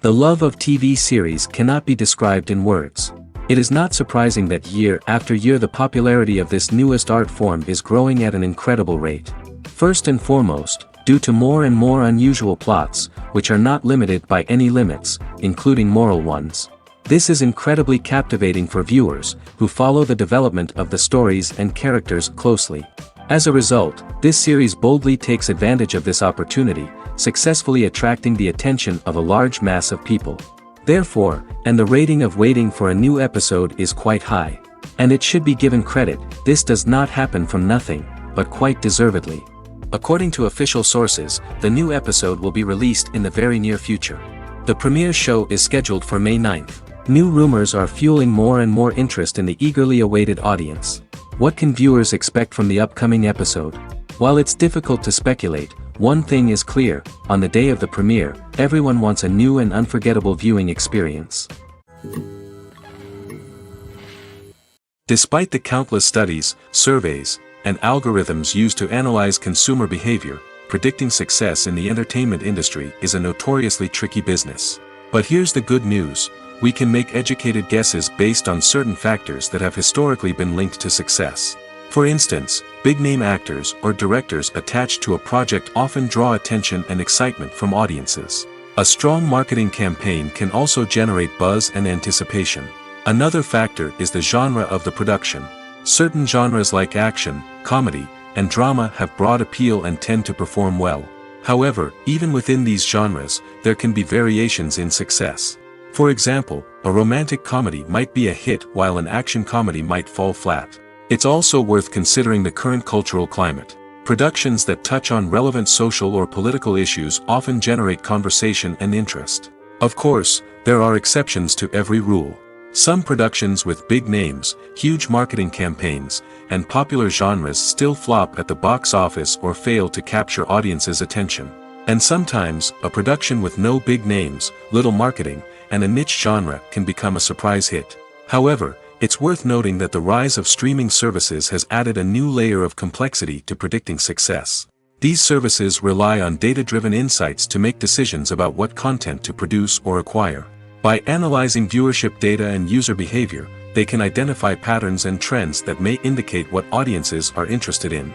The love of TV series cannot be described in words. It is not surprising that year after year the popularity of this newest art form is growing at an incredible rate. First and foremost, due to more and more unusual plots, which are not limited by any limits, including moral ones. This is incredibly captivating for viewers, who follow the development of the stories and characters closely. As a result, this series boldly takes advantage of this opportunity, successfully attracting the attention of a large mass of people. Therefore, and the rating of waiting for a new episode is quite high. And it should be given credit, this does not happen from nothing, but quite deservedly. According to official sources, the new episode will be released in the very near future. The premiere show is scheduled for May 9th. New rumors are fueling more and more interest in the eagerly awaited audience. What can viewers expect from the upcoming episode? While it's difficult to speculate, one thing is clear: on the day of the premiere, everyone wants a new and unforgettable viewing experience. Despite the countless studies, surveys, and algorithms used to analyze consumer behavior, predicting success in the entertainment industry is a notoriously tricky business. But here's the good news: we can make educated guesses based on certain factors that have historically been linked to success. For instance, big-name actors or directors attached to a project often draw attention and excitement from audiences. A strong marketing campaign can also generate buzz and anticipation. Another factor is the genre of the production. Certain genres like action, comedy, and drama have broad appeal and tend to perform well. However, even within these genres, there can be variations in success. For example, a romantic comedy might be a hit while an action comedy might fall flat. It's also worth considering the current cultural climate. Productions that touch on relevant social or political issues often generate conversation and interest. Of course, there are exceptions to every rule. Some productions with big names, huge marketing campaigns, and popular genres still flop at the box office or fail to capture audiences' attention. And sometimes, a production with no big names, little marketing, and a niche genre can become a surprise hit. However, it's worth noting that the rise of streaming services has added a new layer of complexity to predicting success. These services rely on data-driven insights to make decisions about what content to produce or acquire. By analyzing viewership data and user behavior, they can identify patterns and trends that may indicate what audiences are interested in.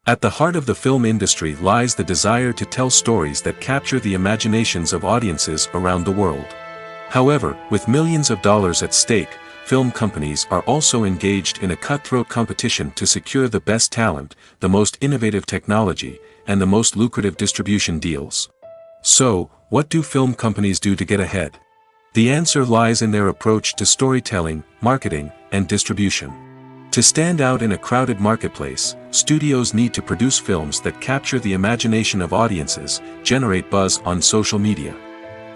At the heart of the film industry lies the desire to tell stories that capture the imaginations of audiences around the world. However, with millions of dollars at stake, film companies are also engaged in a cutthroat competition to secure the best talent, the most innovative technology, and the most lucrative distribution deals. So, what do film companies do to get ahead? The answer lies in their approach to storytelling, marketing, and distribution. To stand out in a crowded marketplace, studios need to produce films that capture the imagination of audiences, generate buzz on social media.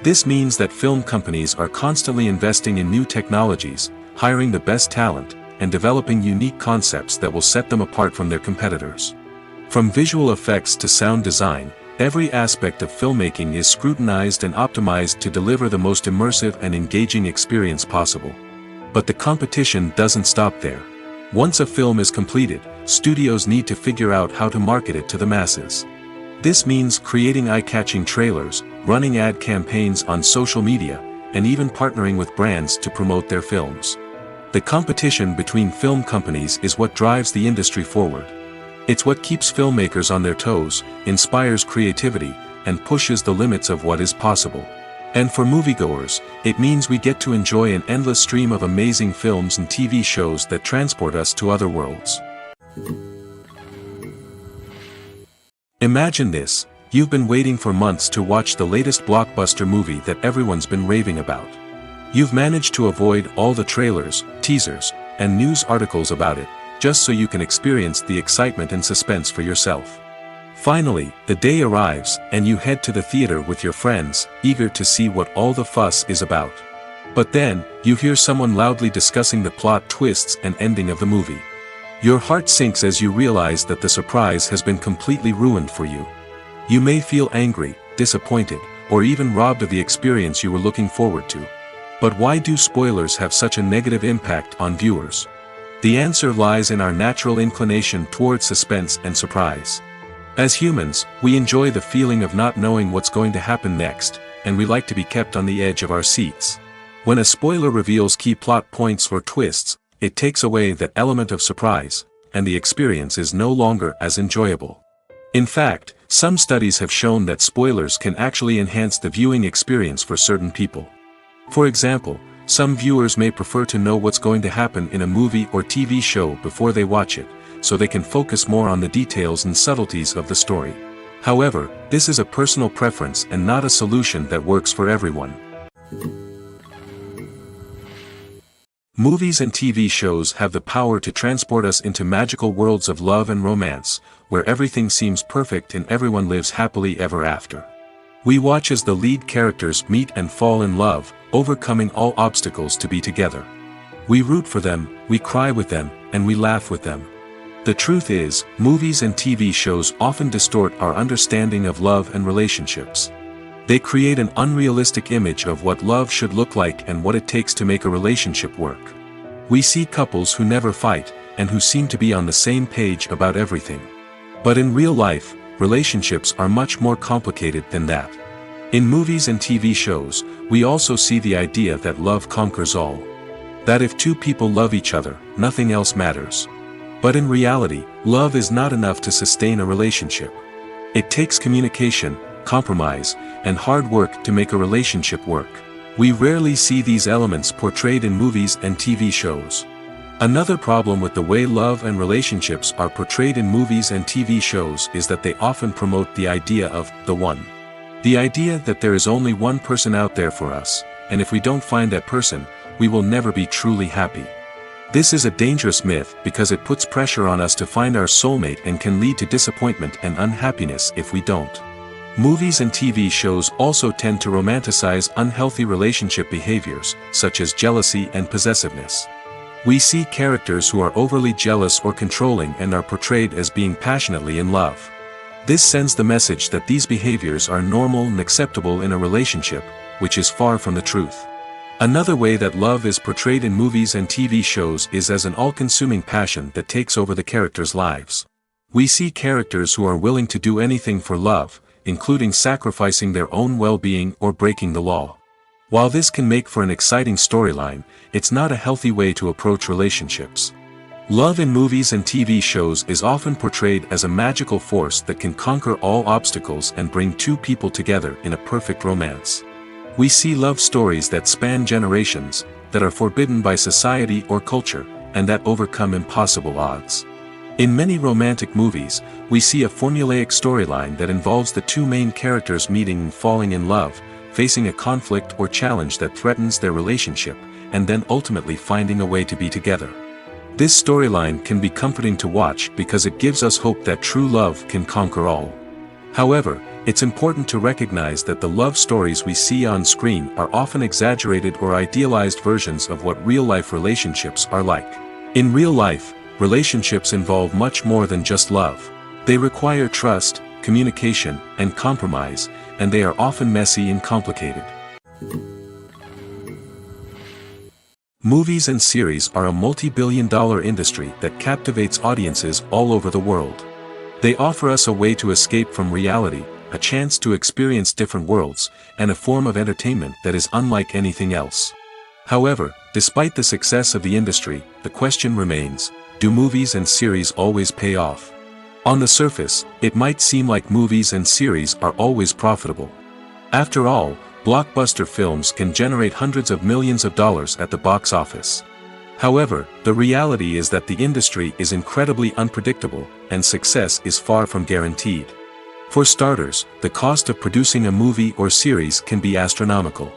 This means that film companies are constantly investing in new technologies, hiring the best talent, and developing unique concepts that will set them apart from their competitors. From visual effects to sound design, every aspect of filmmaking is scrutinized and optimized to deliver the most immersive and engaging experience possible. But the competition doesn't stop there. Once a film is completed, studios need to figure out how to market it to the masses. This means creating eye-catching trailers, running ad campaigns on social media, and even partnering with brands to promote their films. The competition between film companies is what drives the industry forward. It's what keeps filmmakers on their toes, inspires creativity, and pushes the limits of what is possible. And for moviegoers, it means we get to enjoy an endless stream of amazing films and TV shows that transport us to other worlds. Imagine this: you've been waiting for months to watch the latest blockbuster movie that everyone's been raving about. You've managed to avoid all the trailers, teasers, and news articles about it, just so you can experience the excitement and suspense for yourself. Finally, the day arrives, and you head to the theater with your friends, eager to see what all the fuss is about. But then, you hear someone loudly discussing the plot twists and ending of the movie. Your heart sinks as you realize that the surprise has been completely ruined for you. You may feel angry, disappointed, or even robbed of the experience you were looking forward to. But why do spoilers have such a negative impact on viewers? The answer lies in our natural inclination toward suspense and surprise. As humans, we enjoy the feeling of not knowing what's going to happen next, and we like to be kept on the edge of our seats. When a spoiler reveals key plot points or twists, it takes away that element of surprise, and the experience is no longer as enjoyable. In fact, some studies have shown that spoilers can actually enhance the viewing experience for certain people. For example, some viewers may prefer to know what's going to happen in a movie or TV show before they watch it, so they can focus more on the details and subtleties of the story. However, this is a personal preference and not a solution that works for everyone. Movies and TV shows have the power to transport us into magical worlds of love and romance, where everything seems perfect and everyone lives happily ever after. We watch as the lead characters meet and fall in love, overcoming all obstacles to be together. We root for them, we cry with them, and we laugh with them. The truth is, movies and TV shows often distort our understanding of love and relationships. They create an unrealistic image of what love should look like and what it takes to make a relationship work. We see couples who never fight, and who seem to be on the same page about everything. But in real life, relationships are much more complicated than that. In movies and TV shows, we also see the idea that love conquers all. That if two people love each other, nothing else matters. But in reality, love is not enough to sustain a relationship. It takes communication, compromise, and hard work to make a relationship work. We rarely see these elements portrayed in movies and TV shows. Another problem with the way love and relationships are portrayed in movies and TV shows is that they often promote the idea of the one. The idea that there is only one person out there for us, and if we don't find that person, we will never be truly happy. This is a dangerous myth because it puts pressure on us to find our soulmate and can lead to disappointment and unhappiness if we don't. Movies and TV shows also tend to romanticize unhealthy relationship behaviors, such as jealousy and possessiveness. We see characters who are overly jealous or controlling and are portrayed as being passionately in love. This sends the message that these behaviors are normal and acceptable in a relationship, which is far from the truth. Another way that love is portrayed in movies and TV shows is as an all-consuming passion that takes over the characters' lives. We see characters who are willing to do anything for love, including sacrificing their own well-being or breaking the law. While this can make for an exciting storyline, it's not a healthy way to approach relationships. Love in movies and TV shows is often portrayed as a magical force that can conquer all obstacles and bring two people together in a perfect romance. We see love stories that span generations, that are forbidden by society or culture, and that overcome impossible odds. In many romantic movies, we see a formulaic storyline that involves the two main characters meeting and falling in love, facing a conflict or challenge that threatens their relationship, and then ultimately finding a way to be together. This storyline can be comforting to watch because it gives us hope that true love can conquer all. However, it's important to recognize that the love stories we see on screen are often exaggerated or idealized versions of what real-life relationships are like. In real life, relationships involve much more than just love. They require trust, communication, and compromise, and they are often messy and complicated. Movies and series are a multi-billion-dollar industry that captivates audiences all over the world. They offer us a way to escape from reality, a chance to experience different worlds, and a form of entertainment that is unlike anything else. However, despite the success of the industry, the question remains, do movies and series always pay off? On the surface, it might seem like movies and series are always profitable. After all, blockbuster films can generate hundreds of millions of dollars at the box office. However, the reality is that the industry is incredibly unpredictable, and success is far from guaranteed. For starters, the cost of producing a movie or series can be astronomical.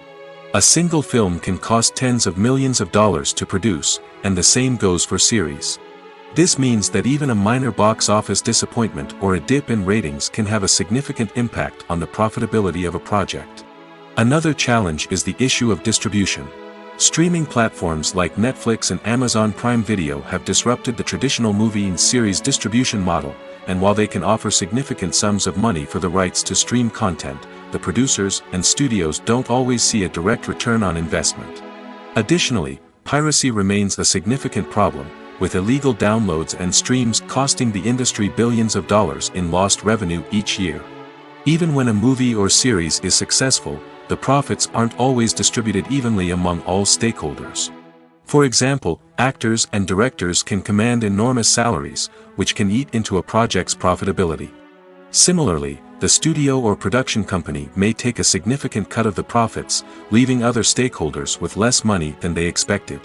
A single film can cost tens of millions of dollars to produce, and the same goes for series. This means that even a minor box office disappointment or a dip in ratings can have a significant impact on the profitability of a project. Another challenge is the issue of distribution. Streaming platforms like Netflix and Amazon Prime Video have disrupted the traditional movie and series distribution model, and while they can offer significant sums of money for the rights to stream content, the producers and studios don't always see a direct return on investment. Additionally, piracy remains a significant problem, with illegal downloads and streams costing the industry billions of dollars in lost revenue each year. Even when a movie or series is successful, the profits aren't always distributed evenly among all stakeholders. For example, actors and directors can command enormous salaries, which can eat into a project's profitability. Similarly, the studio or production company may take a significant cut of the profits, leaving other stakeholders with less money than they expected.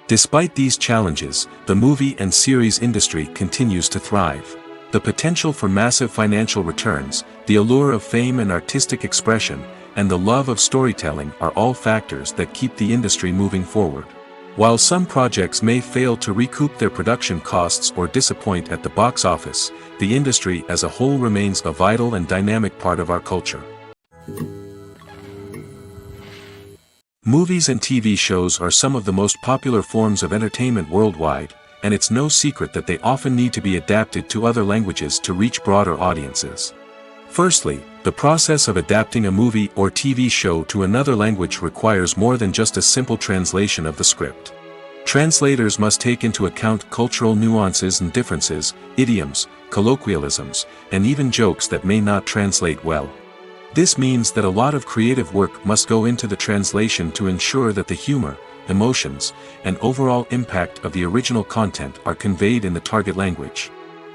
Despite these challenges, the movie and series industry continues to thrive. The potential for massive financial returns, the allure of fame and artistic expression, and the love of storytelling are all factors that keep the industry moving forward. While some projects may fail to recoup their production costs or disappoint at the box office, the industry as a whole remains a vital and dynamic part of our culture. Movies and TV shows are some of the most popular forms of entertainment worldwide, and it's no secret that they often need to be adapted to other languages to reach broader audiences. Firstly, the process of adapting a movie or TV show to another language requires more than just a simple translation of the script. Translators must take into account cultural nuances and differences, idioms, colloquialisms, and even jokes that may not translate well. This means that a lot of creative work must go into the translation to ensure that the humor, emotions, and overall impact of the original content are conveyed in the target language.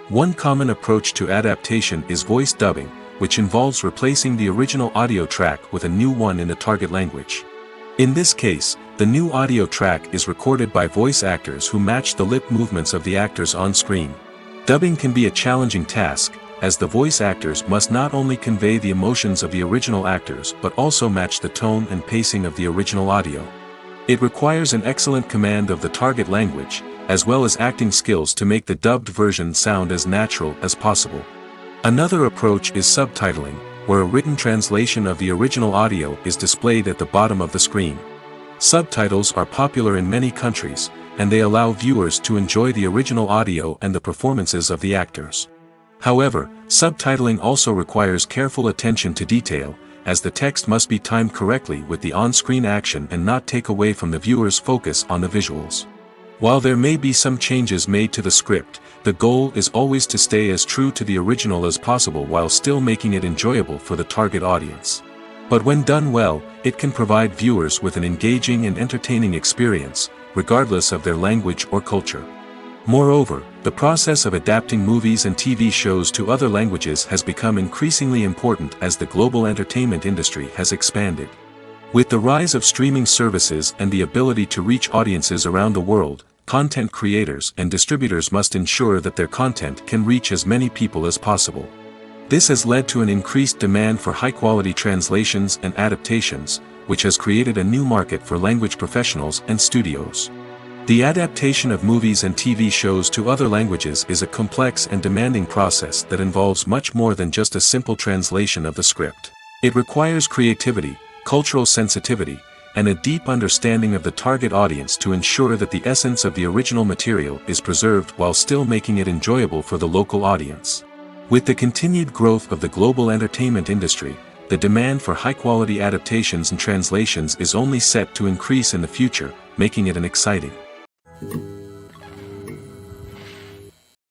One common approach to adaptation is voice dubbing, which involves replacing the original audio track with a new one in the target language. In this case, the new audio track is recorded by voice actors who match the lip movements of the actors on screen. Dubbing can be a challenging task, as the voice actors must not only convey the emotions of the original actors but also match the tone and pacing of the original audio. It requires an excellent command of the target language, as well as acting skills to make the dubbed version sound as natural as possible. Another approach is subtitling, where a written translation of the original audio is displayed at the bottom of the screen. Subtitles are popular in many countries, and they allow viewers to enjoy the original audio and the performances of the actors. However, subtitling also requires careful attention to detail, as the text must be timed correctly with the on-screen action and not take away from the viewer's focus on the visuals. While there may be some changes made to the script, the goal is always to stay as true to the original as possible while still making it enjoyable for the target audience. But when done well, it can provide viewers with an engaging and entertaining experience, regardless of their language or culture. Moreover, the process of adapting movies and TV shows to other languages has become increasingly important as the global entertainment industry has expanded. With the rise of streaming services and the ability to reach audiences around the world, content creators and distributors must ensure that their content can reach as many people as possible. This has led to an increased demand for high-quality translations and adaptations, which has created a new market for language professionals and studios. The adaptation of movies and TV shows to other languages is a complex and demanding process that involves much more than just a simple translation of the script. It requires creativity, cultural sensitivity, and a deep understanding of the target audience to ensure that the essence of the original material is preserved while still making it enjoyable for the local audience. With the continued growth of the global entertainment industry, the demand for high-quality adaptations and translations is only set to increase in the future, making it an exciting.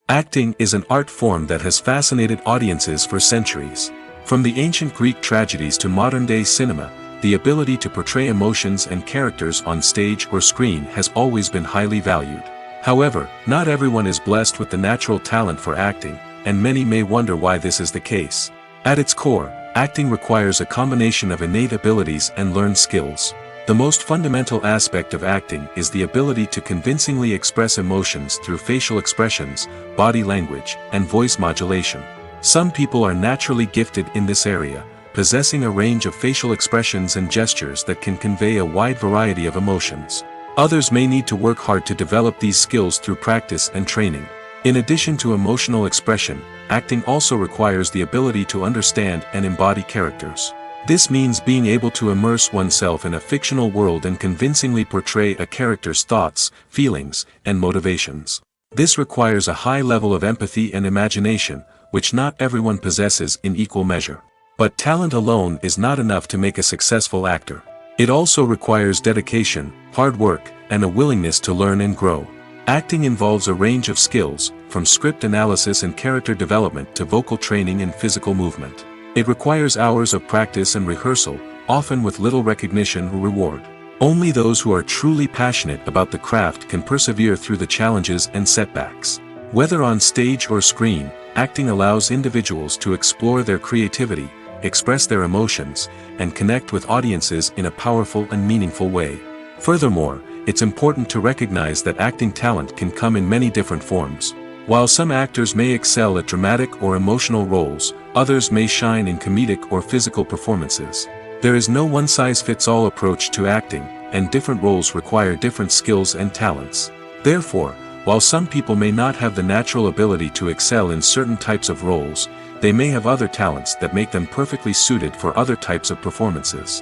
Acting is an art form that has fascinated audiences for centuries. From the ancient Greek tragedies to modern-day cinema, the ability to portray emotions and characters on stage or screen has always been highly valued. However, not everyone is blessed with the natural talent for acting, and many may wonder why this is the case. At its core, acting requires a combination of innate abilities and learned skills. The most fundamental aspect of acting is the ability to convincingly express emotions through facial expressions, body language, and voice modulation. Some people are naturally gifted in this area, possessing a range of facial expressions and gestures that can convey a wide variety of emotions. Others may need to work hard to develop these skills through practice and training. In addition to emotional expression, acting also requires the ability to understand and embody characters. This means being able to immerse oneself in a fictional world and convincingly portray a character's thoughts, feelings, and motivations. This requires a high level of empathy and imagination, which not everyone possesses in equal measure. But talent alone is not enough to make a successful actor. It also requires dedication, hard work, and a willingness to learn and grow. Acting involves a range of skills, from script analysis and character development to vocal training and physical movement. It requires hours of practice and rehearsal, often with little recognition or reward. Only those who are truly passionate about the craft can persevere through the challenges and setbacks. Whether on stage or screen, acting allows individuals to explore their creativity, express their emotions, and connect with audiences in a powerful and meaningful way. Furthermore, it's important to recognize that acting talent can come in many different forms. While some actors may excel at dramatic or emotional roles, others may shine in comedic or physical performances. There is no one-size-fits-all approach to acting, and different roles require different skills and talents. Therefore, while some people may not have the natural ability to excel in certain types of roles, they may have other talents that make them perfectly suited for other types of performances.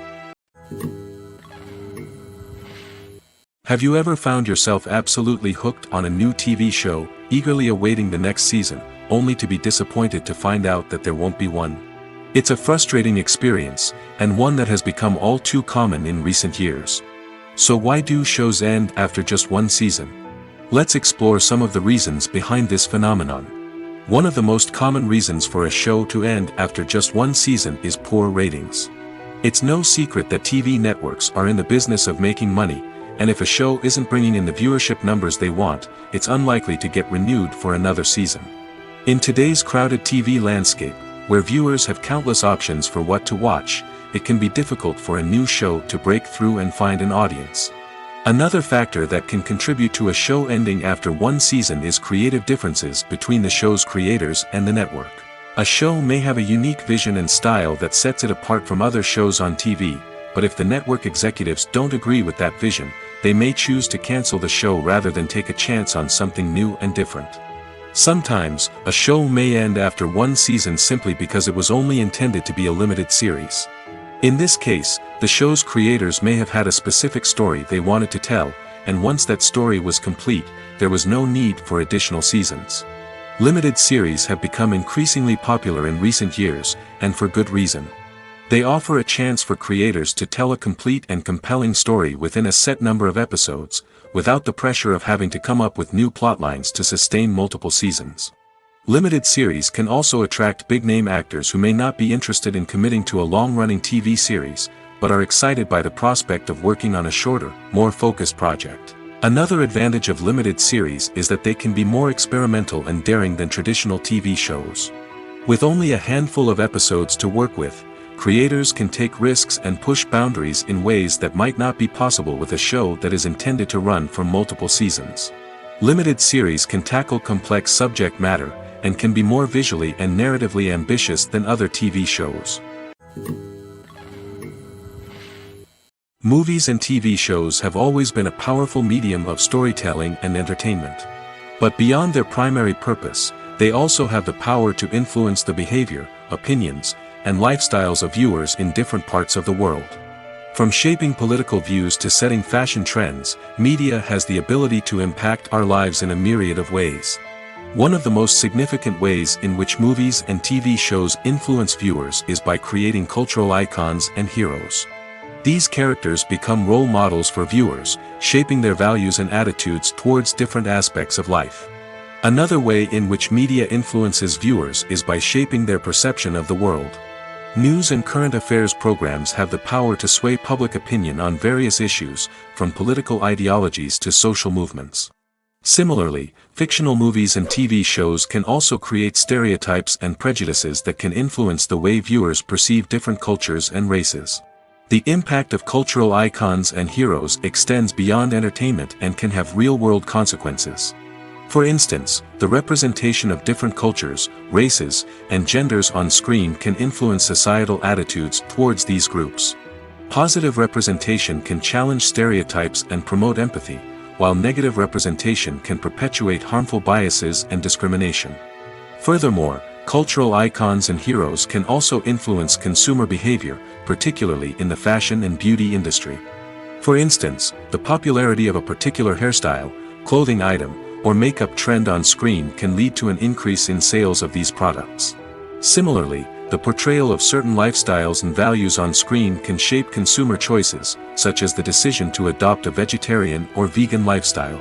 Have you ever found yourself absolutely hooked on a new TV show, eagerly awaiting the next season, only to be disappointed to find out that there won't be one? It's a frustrating experience, and one that has become all too common in recent years. So why do shows end after just one season? Let's explore some of the reasons behind this phenomenon. One of the most common reasons for a show to end after just one season is poor ratings. It's no secret that TV networks are in the business of making money, and if a show isn't bringing in the viewership numbers they want, it's unlikely to get renewed for another season. In today's crowded TV landscape, where viewers have countless options for what to watch, it can be difficult for a new show to break through and find an audience. Another factor that can contribute to a show ending after one season is creative differences between the show's creators and the network. A show may have a unique vision and style that sets it apart from other shows on TV, but if the network executives don't agree with that vision, they may choose to cancel the show rather than take a chance on something new and different. Sometimes, a show may end after one season simply because it was only intended to be a limited series. In this case, the show's creators may have had a specific story they wanted to tell, and once that story was complete, there was no need for additional seasons. Limited series have become increasingly popular in recent years, and for good reason. They offer a chance for creators to tell a complete and compelling story within a set number of episodes, without the pressure of having to come up with new plotlines to sustain multiple seasons. Limited series can also attract big-name actors who may not be interested in committing to a long-running TV series, but are excited by the prospect of working on a shorter, more focused project. Another advantage of limited series is that they can be more experimental and daring than traditional TV shows. With only a handful of episodes to work with, creators can take risks and push boundaries in ways that might not be possible with a show that is intended to run for multiple seasons. Limited series can tackle complex subject matter, and can be more visually and narratively ambitious than other TV shows. Movies and TV shows have always been a powerful medium of storytelling and entertainment. But beyond their primary purpose, they also have the power to influence the behavior, opinions, and lifestyles of viewers in different parts of the world. From shaping political views to setting fashion trends, media has the ability to impact our lives in a myriad of ways. One of the most significant ways in which movies and TV shows influence viewers is by creating cultural icons and heroes. These characters become role models for viewers, shaping their values and attitudes towards different aspects of life. Another way in which media influences viewers is by shaping their perception of the world. News and current affairs programs have the power to sway public opinion on various issues, from political ideologies to social movements. Similarly, fictional movies and TV shows can also create stereotypes and prejudices that can influence the way viewers perceive different cultures and races. The impact of cultural icons and heroes extends beyond entertainment and can have real-world consequences. For instance, the representation of different cultures, races, and genders on screen can influence societal attitudes towards these groups. Positive representation can challenge stereotypes and promote empathy, while negative representation can perpetuate harmful biases and discrimination. Furthermore, cultural icons and heroes can also influence consumer behavior, particularly in the fashion and beauty industry. For instance, the popularity of a particular hairstyle, clothing item, or makeup trend on screen can lead to an increase in sales of these products. Similarly, the portrayal of certain lifestyles and values on screen can shape consumer choices, such as the decision to adopt a vegetarian or vegan lifestyle.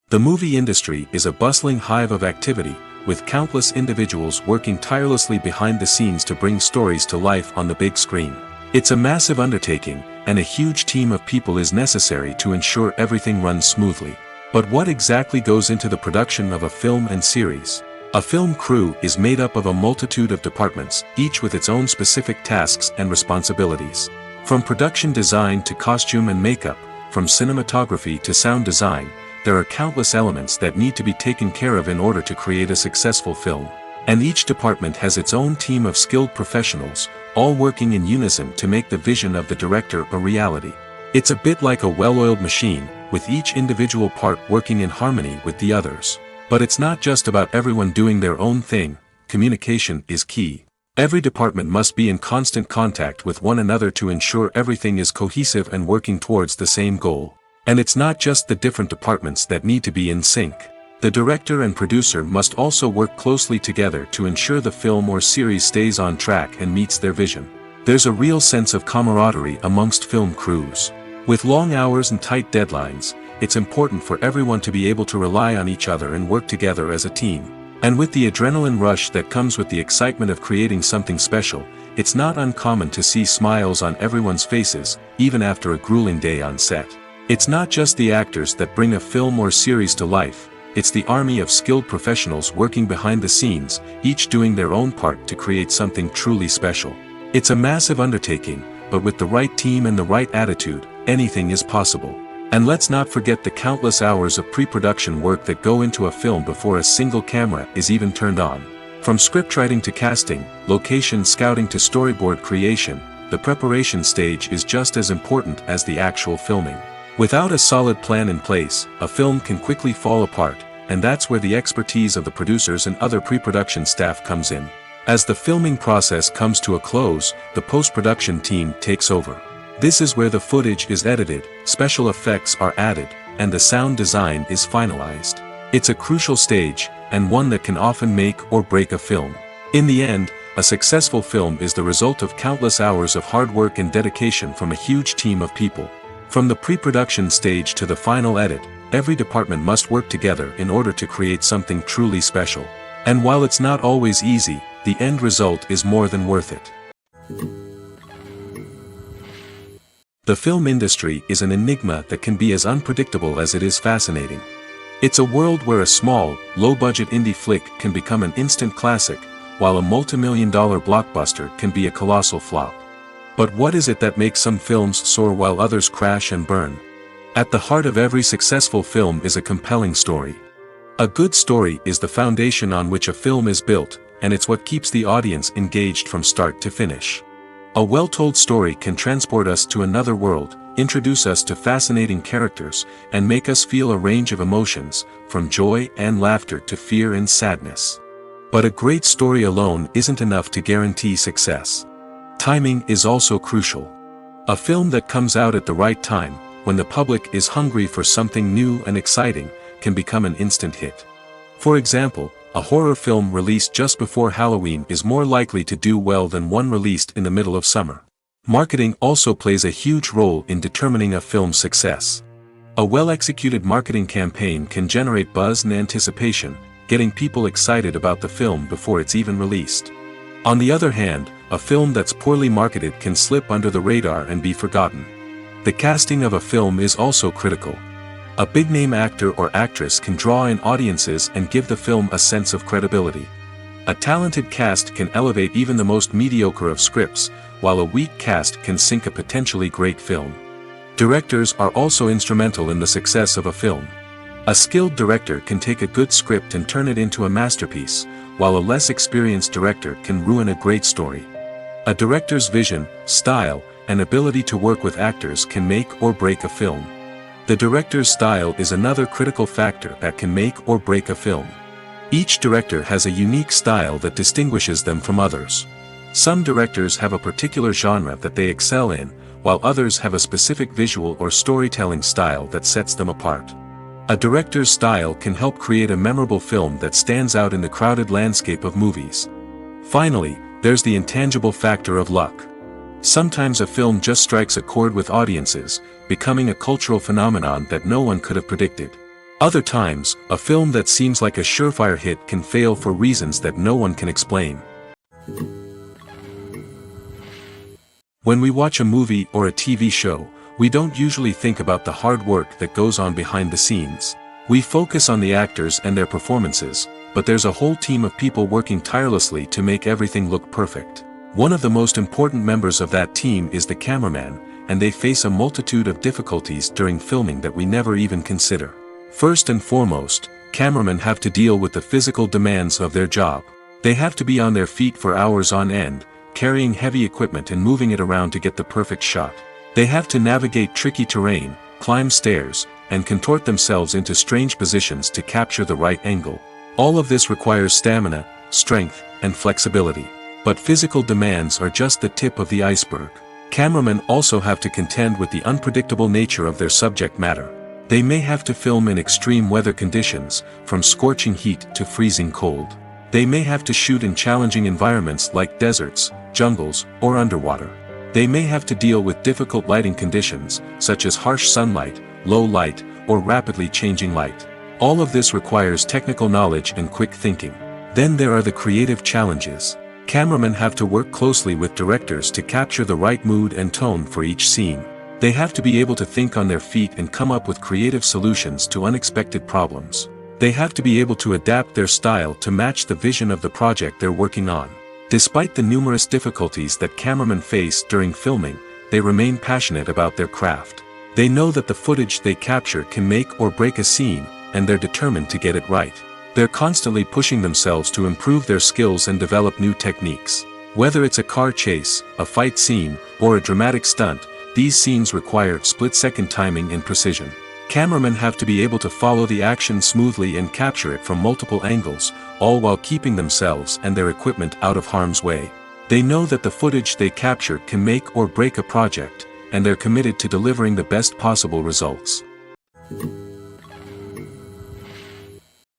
The movie industry is a bustling hive of activity, with countless individuals working tirelessly behind the scenes to bring stories to life on the big screen. It's a massive undertaking, and a huge team of people is necessary to ensure everything runs smoothly. But what exactly goes into the production of a film and series? A film crew is made up of a multitude of departments, each with its own specific tasks and responsibilities. From production design to costume and makeup, from cinematography to sound design, there are countless elements that need to be taken care of in order to create a successful film. And each department has its own team of skilled professionals, all working in unison to make the vision of the director a reality. It's a bit like a well-oiled machine, with each individual part working in harmony with the others. But it's not just about everyone doing their own thing. Communication is key. Every department must be in constant contact with one another to ensure everything is cohesive and working towards the same goal. And it's not just the different departments that need to be in sync. The director and producer must also work closely together to ensure the film or series stays on track and meets their vision. There's a real sense of camaraderie amongst film crews. With long hours and tight deadlines, it's important for everyone to be able to rely on each other and work together as a team. And with the adrenaline rush that comes with the excitement of creating something special, it's not uncommon to see smiles on everyone's faces, even after a grueling day on set. It's not just the actors that bring a film or series to life, it's the army of skilled professionals working behind the scenes, each doing their own part to create something truly special. It's a massive undertaking, but with the right team and the right attitude, anything is possible. And let's not forget the countless hours of pre-production work that go into a film before a single camera is even turned on. From scriptwriting to casting, location scouting to storyboard creation, the preparation stage is just as important as the actual filming. Without a solid plan in place, a film can quickly fall apart, and that's where the expertise of the producers and other pre-production staff comes in. As the filming process comes to a close, the post-production team takes over. This is where the footage is edited, special effects are added, and the sound design is finalized. It's a crucial stage, and one that can often make or break a film. In the end, a successful film is the result of countless hours of hard work and dedication from a huge team of people. From the pre-production stage to the final edit, every department must work together in order to create something truly special. And while it's not always easy, the end result is more than worth it. The film industry is an enigma that can be as unpredictable as it is fascinating. It's a world where a small, low-budget indie flick can become an instant classic, while a multi-million-dollar blockbuster can be a colossal flop. But what is it that makes some films soar while others crash and burn? At the heart of every successful film is a compelling story. A good story is the foundation on which a film is built, and it's what keeps the audience engaged from start to finish. A well-told story can transport us to another world, introduce us to fascinating characters, and make us feel a range of emotions, from joy and laughter to fear and sadness. But a great story alone isn't enough to guarantee success. Timing is also crucial. A film that comes out at the right time, when the public is hungry for something new and exciting, can become an instant hit. For example, a horror film released just before Halloween is more likely to do well than one released in the middle of summer. Marketing also plays a huge role in determining a film's success. A well-executed marketing campaign can generate buzz and anticipation, getting people excited about the film before it's even released. On the other hand, a film that's poorly marketed can slip under the radar and be forgotten. The casting of a film is also critical. A big-name actor or actress can draw in audiences and give the film a sense of credibility. A talented cast can elevate even the most mediocre of scripts, while a weak cast can sink a potentially great film. Directors are also instrumental in the success of a film. A skilled director can take a good script and turn it into a masterpiece, while a less experienced director can ruin a great story. A director's vision, style, and ability to work with actors can make or break a film. The director's style is another critical factor that can make or break a film. Each director has a unique style that distinguishes them from others. Some directors have a particular genre that they excel in, while others have a specific visual or storytelling style that sets them apart. A director's style can help create a memorable film that stands out in the crowded landscape of movies. Finally, there's the intangible factor of luck. Sometimes a film just strikes a chord with audiences, becoming a cultural phenomenon that no one could have predicted. Other times, a film that seems like a surefire hit can fail for reasons that no one can explain. When we watch a movie or a TV show, we don't usually think about the hard work that goes on behind the scenes. We focus on the actors and their performances, but there's a whole team of people working tirelessly to make everything look perfect. One of the most important members of that team is the cameraman, and they face a multitude of difficulties during filming that we never even consider. First and foremost, cameramen have to deal with the physical demands of their job. They have to be on their feet for hours on end, carrying heavy equipment and moving it around to get the perfect shot. They have to navigate tricky terrain, climb stairs, and contort themselves into strange positions to capture the right angle. All of this requires stamina, strength, and flexibility. But physical demands are just the tip of the iceberg. Cameramen also have to contend with the unpredictable nature of their subject matter. They may have to film in extreme weather conditions, from scorching heat to freezing cold. They may have to shoot in challenging environments like deserts, jungles, or underwater. They may have to deal with difficult lighting conditions, such as harsh sunlight, low light, or rapidly changing light. All of this requires technical knowledge and quick thinking. Then there are the creative challenges. Cameramen have to work closely with directors to capture the right mood and tone for each scene. They have to be able to think on their feet and come up with creative solutions to unexpected problems. They have to be able to adapt their style to match the vision of the project they're working on. Despite the numerous difficulties that cameramen face during filming, they remain passionate about their craft. They know that the footage they capture can make or break a scene, and they're determined to get it right. They're constantly pushing themselves to improve their skills and develop new techniques. Whether it's a car chase, a fight scene, or a dramatic stunt, these scenes require split-second timing and precision. Cameramen have to be able to follow the action smoothly and capture it from multiple angles, all while keeping themselves and their equipment out of harm's way. They know that the footage they capture can make or break a project, and they're committed to delivering the best possible results.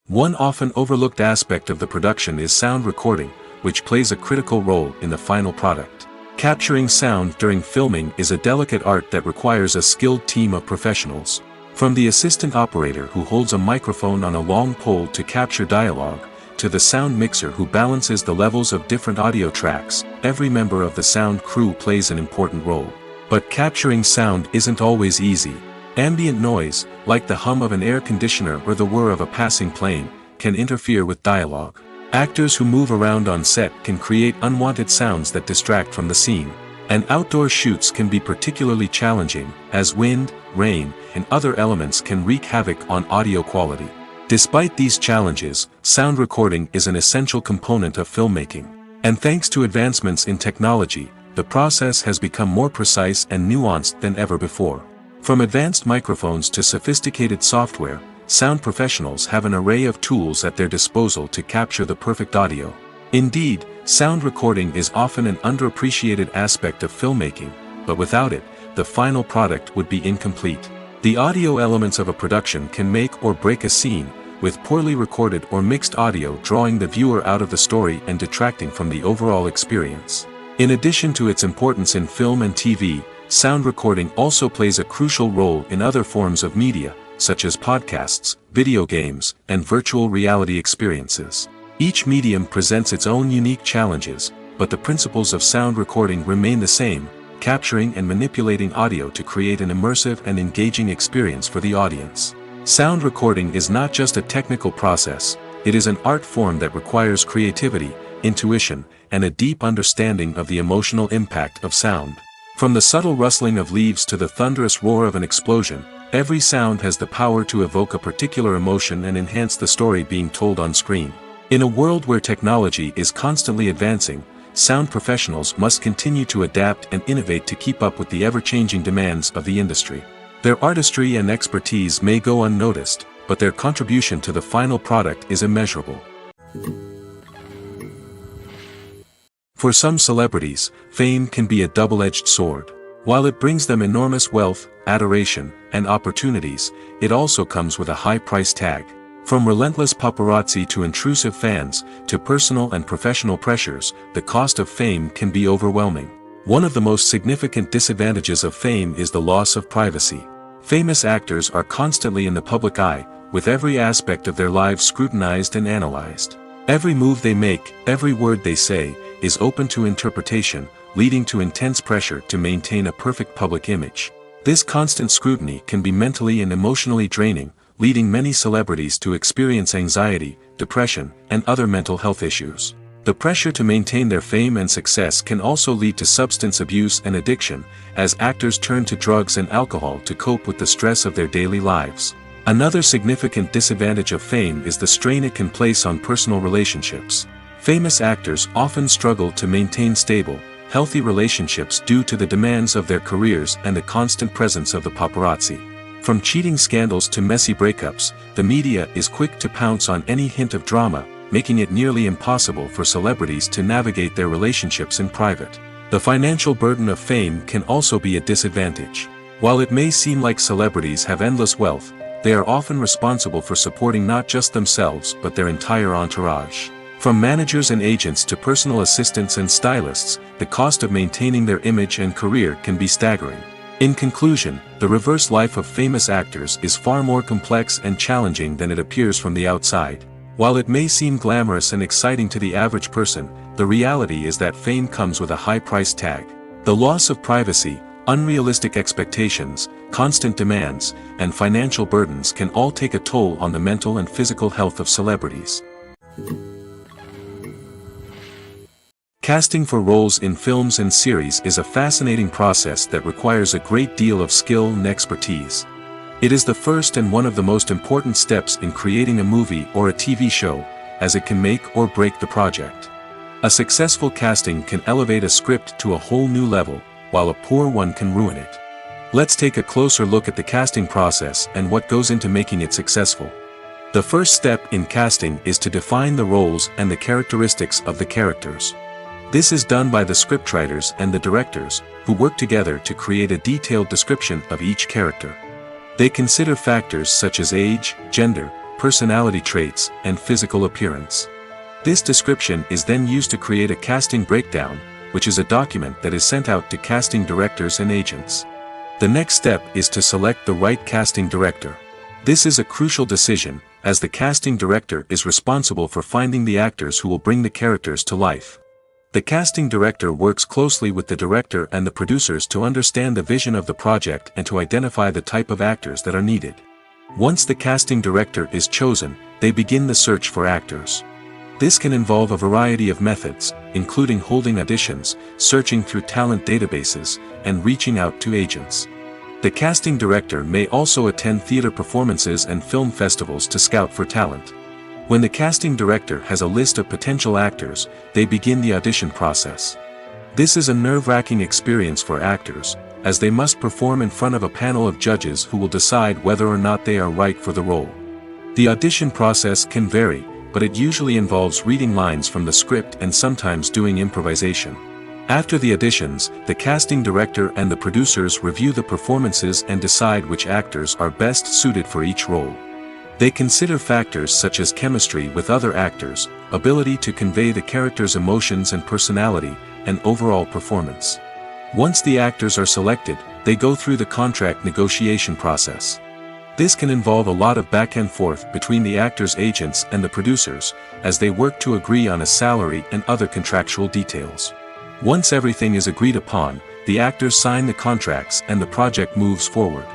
One often overlooked aspect of the production is sound recording, which plays a critical role in the final product. Capturing sound during filming is a delicate art that requires a skilled team of professionals. From the assistant operator who holds a microphone on a long pole to capture dialogue, to the sound mixer who balances the levels of different audio tracks, every member of the sound crew plays an important role. But capturing sound isn't always easy. Ambient noise, like the hum of an air conditioner or the whir of a passing plane, can interfere with dialogue. Actors who move around on set can create unwanted sounds that distract from the scene. And outdoor shoots can be particularly challenging, as wind, rain, and other elements can wreak havoc on audio quality. Despite these challenges, sound recording is an essential component of filmmaking. And thanks to advancements in technology, the process has become more precise and nuanced than ever before. From advanced microphones to sophisticated software, sound professionals have an array of tools at their disposal to capture the perfect audio. Indeed, sound recording is often an underappreciated aspect of filmmaking, but without it, the final product would be incomplete. The audio elements of a production can make or break a scene, with poorly recorded or mixed audio drawing the viewer out of the story and detracting from the overall experience. In addition to its importance in film and TV, sound recording also plays a crucial role in other forms of media, such as podcasts, video games, and virtual reality experiences. Each medium presents its own unique challenges, but the principles of sound recording remain the same, capturing and manipulating audio to create an immersive and engaging experience for the audience. Sound recording is not just a technical process, it is an art form that requires creativity, intuition, and a deep understanding of the emotional impact of sound. From the subtle rustling of leaves to the thunderous roar of an explosion, every sound has the power to evoke a particular emotion and enhance the story being told on screen. In a world where technology is constantly advancing, sound professionals must continue to adapt and innovate to keep up with the ever-changing demands of the industry. Their artistry and expertise may go unnoticed, but their contribution to the final product is immeasurable. For some celebrities, fame can be a double-edged sword. While it brings them enormous wealth, adoration, and opportunities, it also comes with a high price tag. From relentless paparazzi to intrusive fans, to personal and professional pressures, the cost of fame can be overwhelming. One of the most significant disadvantages of fame is the loss of privacy. Famous actors are constantly in the public eye, with every aspect of their lives scrutinized and analyzed. Every move they make, every word they say, is open to interpretation, leading to intense pressure to maintain a perfect public image. This constant scrutiny can be mentally and emotionally draining, leading many celebrities to experience anxiety, depression, and other mental health issues. The pressure to maintain their fame and success can also lead to substance abuse and addiction, as actors turn to drugs and alcohol to cope with the stress of their daily lives. Another significant disadvantage of fame is the strain it can place on personal relationships. Famous actors often struggle to maintain stable, healthy relationships due to the demands of their careers and the constant presence of the paparazzi. From cheating scandals to messy breakups, the media is quick to pounce on any hint of drama, making it nearly impossible for celebrities to navigate their relationships in private. The financial burden of fame can also be a disadvantage. While it may seem like celebrities have endless wealth, they are often responsible for supporting not just themselves but their entire entourage. From managers and agents to personal assistants and stylists, the cost of maintaining their image and career can be staggering. In conclusion, the reverse life of famous actors is far more complex and challenging than it appears from the outside. While it may seem glamorous and exciting to the average person, the reality is that fame comes with a high price tag. The loss of privacy, unrealistic expectations, constant demands, and financial burdens can all take a toll on the mental and physical health of celebrities. Casting for roles in films and series is a fascinating process that requires a great deal of skill and expertise. It is the first and one of the most important steps in creating a movie or a TV show, as it can make or break the project. A successful casting can elevate a script to a whole new level, while a poor one can ruin it. Let's take a closer look at the casting process and what goes into making it successful. The first step in casting is to define the roles and the characteristics of the characters. This is done by the scriptwriters and the directors, who work together to create a detailed description of each character. They consider factors such as age, gender, personality traits, and physical appearance. This description is then used to create a casting breakdown, which is a document that is sent out to casting directors and agents. The next step is to select the right casting director. This is a crucial decision, as the casting director is responsible for finding the actors who will bring the characters to life. The casting director works closely with the director and the producers to understand the vision of the project and to identify the type of actors that are needed. Once the casting director is chosen, they begin the search for actors. This can involve a variety of methods, including holding auditions, searching through talent databases, and reaching out to agents. The casting director may also attend theater performances and film festivals to scout for talent. When the casting director has a list of potential actors, they begin the audition process. This is a nerve-wracking experience for actors, as they must perform in front of a panel of judges who will decide whether or not they are right for the role. The audition process can vary, but it usually involves reading lines from the script and sometimes doing improvisation. After the auditions, the casting director and the producers review the performances and decide which actors are best suited for each role. They consider factors such as chemistry with other actors, ability to convey the character's emotions and personality, and overall performance. Once the actors are selected, they go through the contract negotiation process. This can involve a lot of back and forth between the actors' agents and the producers, as they work to agree on a salary and other contractual details. Once everything is agreed upon, the actors sign the contracts and the project moves forward.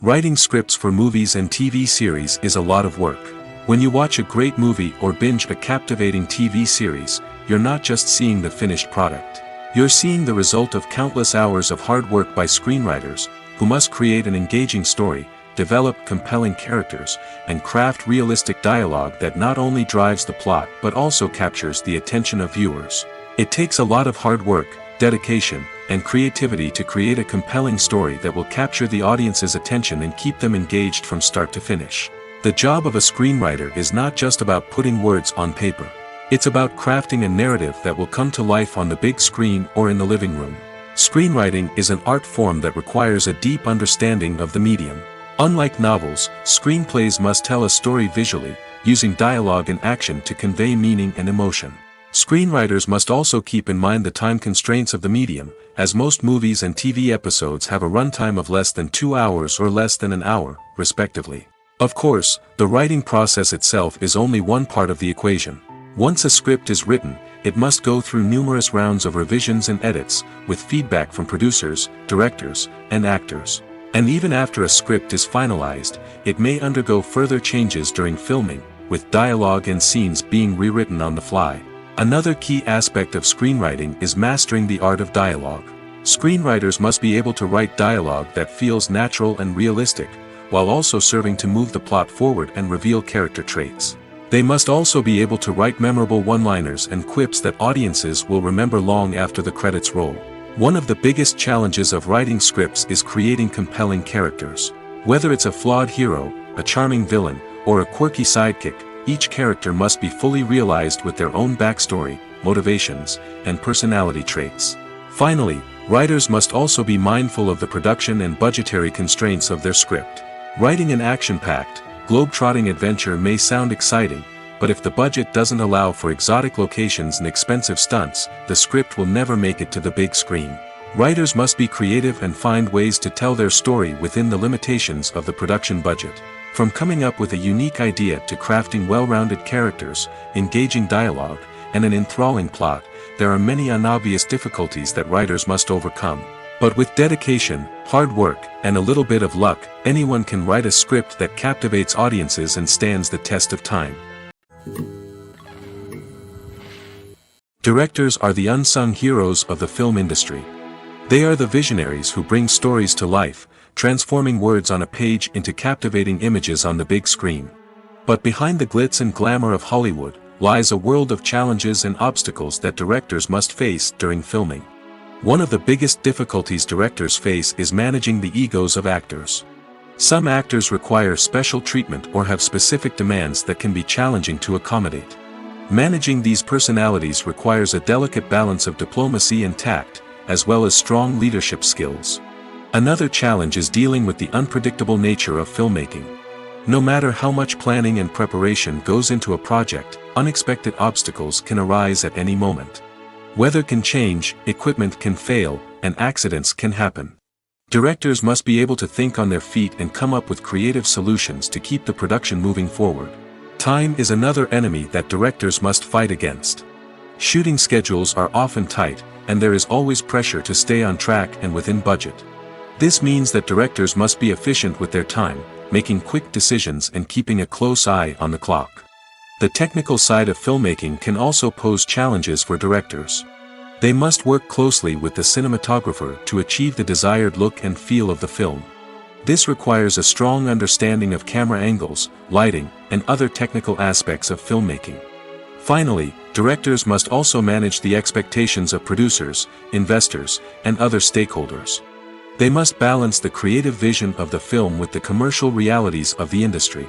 Writing scripts for movies and TV series is a lot of work. When you watch a great movie or binge a captivating TV series, you're not just seeing the finished product. You're seeing the result of countless hours of hard work by screenwriters, who must create an engaging story, develop compelling characters, and craft realistic dialogue that not only drives the plot but also captures the attention of viewers. It takes a lot of hard work, dedication, and creativity to create a compelling story that will capture the audience's attention and keep them engaged from start to finish. The job of a screenwriter is not just about putting words on paper. It's about crafting a narrative that will come to life on the big screen or in the living room. Screenwriting is an art form that requires a deep understanding of the medium. Unlike novels, screenplays must tell a story visually, using dialogue and action to convey meaning and emotion. Screenwriters must also keep in mind the time constraints of the medium, as most movies and TV episodes have a runtime of less than 2 hours or less than an hour, respectively. Of course, the writing process itself is only one part of the equation. Once a script is written, it must go through numerous rounds of revisions and edits, with feedback from producers, directors, and actors. And even after a script is finalized, it may undergo further changes during filming, with dialogue and scenes being rewritten on the fly. Another key aspect of screenwriting is mastering the art of dialogue. Screenwriters must be able to write dialogue that feels natural and realistic, while also serving to move the plot forward and reveal character traits. They must also be able to write memorable one-liners and quips that audiences will remember long after the credits roll. One of the biggest challenges of writing scripts is creating compelling characters. Whether it's a flawed hero, a charming villain, or a quirky sidekick, each character must be fully realized with their own backstory, motivations, and personality traits. Finally, writers must also be mindful of the production and budgetary constraints of their script. Writing an action-packed, globe-trotting adventure may sound exciting, but if the budget doesn't allow for exotic locations and expensive stunts, the script will never make it to the big screen. Writers must be creative and find ways to tell their story within the limitations of the production budget. From coming up with a unique idea to crafting well-rounded characters, engaging dialogue, and an enthralling plot, there are many unobvious difficulties that writers must overcome. But with dedication, hard work, and a little bit of luck, anyone can write a script that captivates audiences and stands the test of time. Directors are the unsung heroes of the film industry. They are the visionaries who bring stories to life, transforming words on a page into captivating images on the big screen. But behind the glitz and glamour of Hollywood, lies a world of challenges and obstacles that directors must face during filming. One of the biggest difficulties directors face is managing the egos of actors. Some actors require special treatment or have specific demands that can be challenging to accommodate. Managing these personalities requires a delicate balance of diplomacy and tact, as well as strong leadership skills. Another challenge is dealing with the unpredictable nature of filmmaking. No matter how much planning and preparation goes into a project, unexpected obstacles can arise at any moment. Weather can change, equipment can fail, and accidents can happen. Directors must be able to think on their feet and come up with creative solutions to keep the production moving forward. Time is another enemy that directors must fight against. Shooting schedules are often tight, and there is always pressure to stay on track and within budget. This means that directors must be efficient with their time, making quick decisions and keeping a close eye on the clock. The technical side of filmmaking can also pose challenges for directors. They must work closely with the cinematographer to achieve the desired look and feel of the film. This requires a strong understanding of camera angles, lighting, and other technical aspects of filmmaking. Finally, directors must also manage the expectations of producers, investors, and other stakeholders. They must balance the creative vision of the film with the commercial realities of the industry.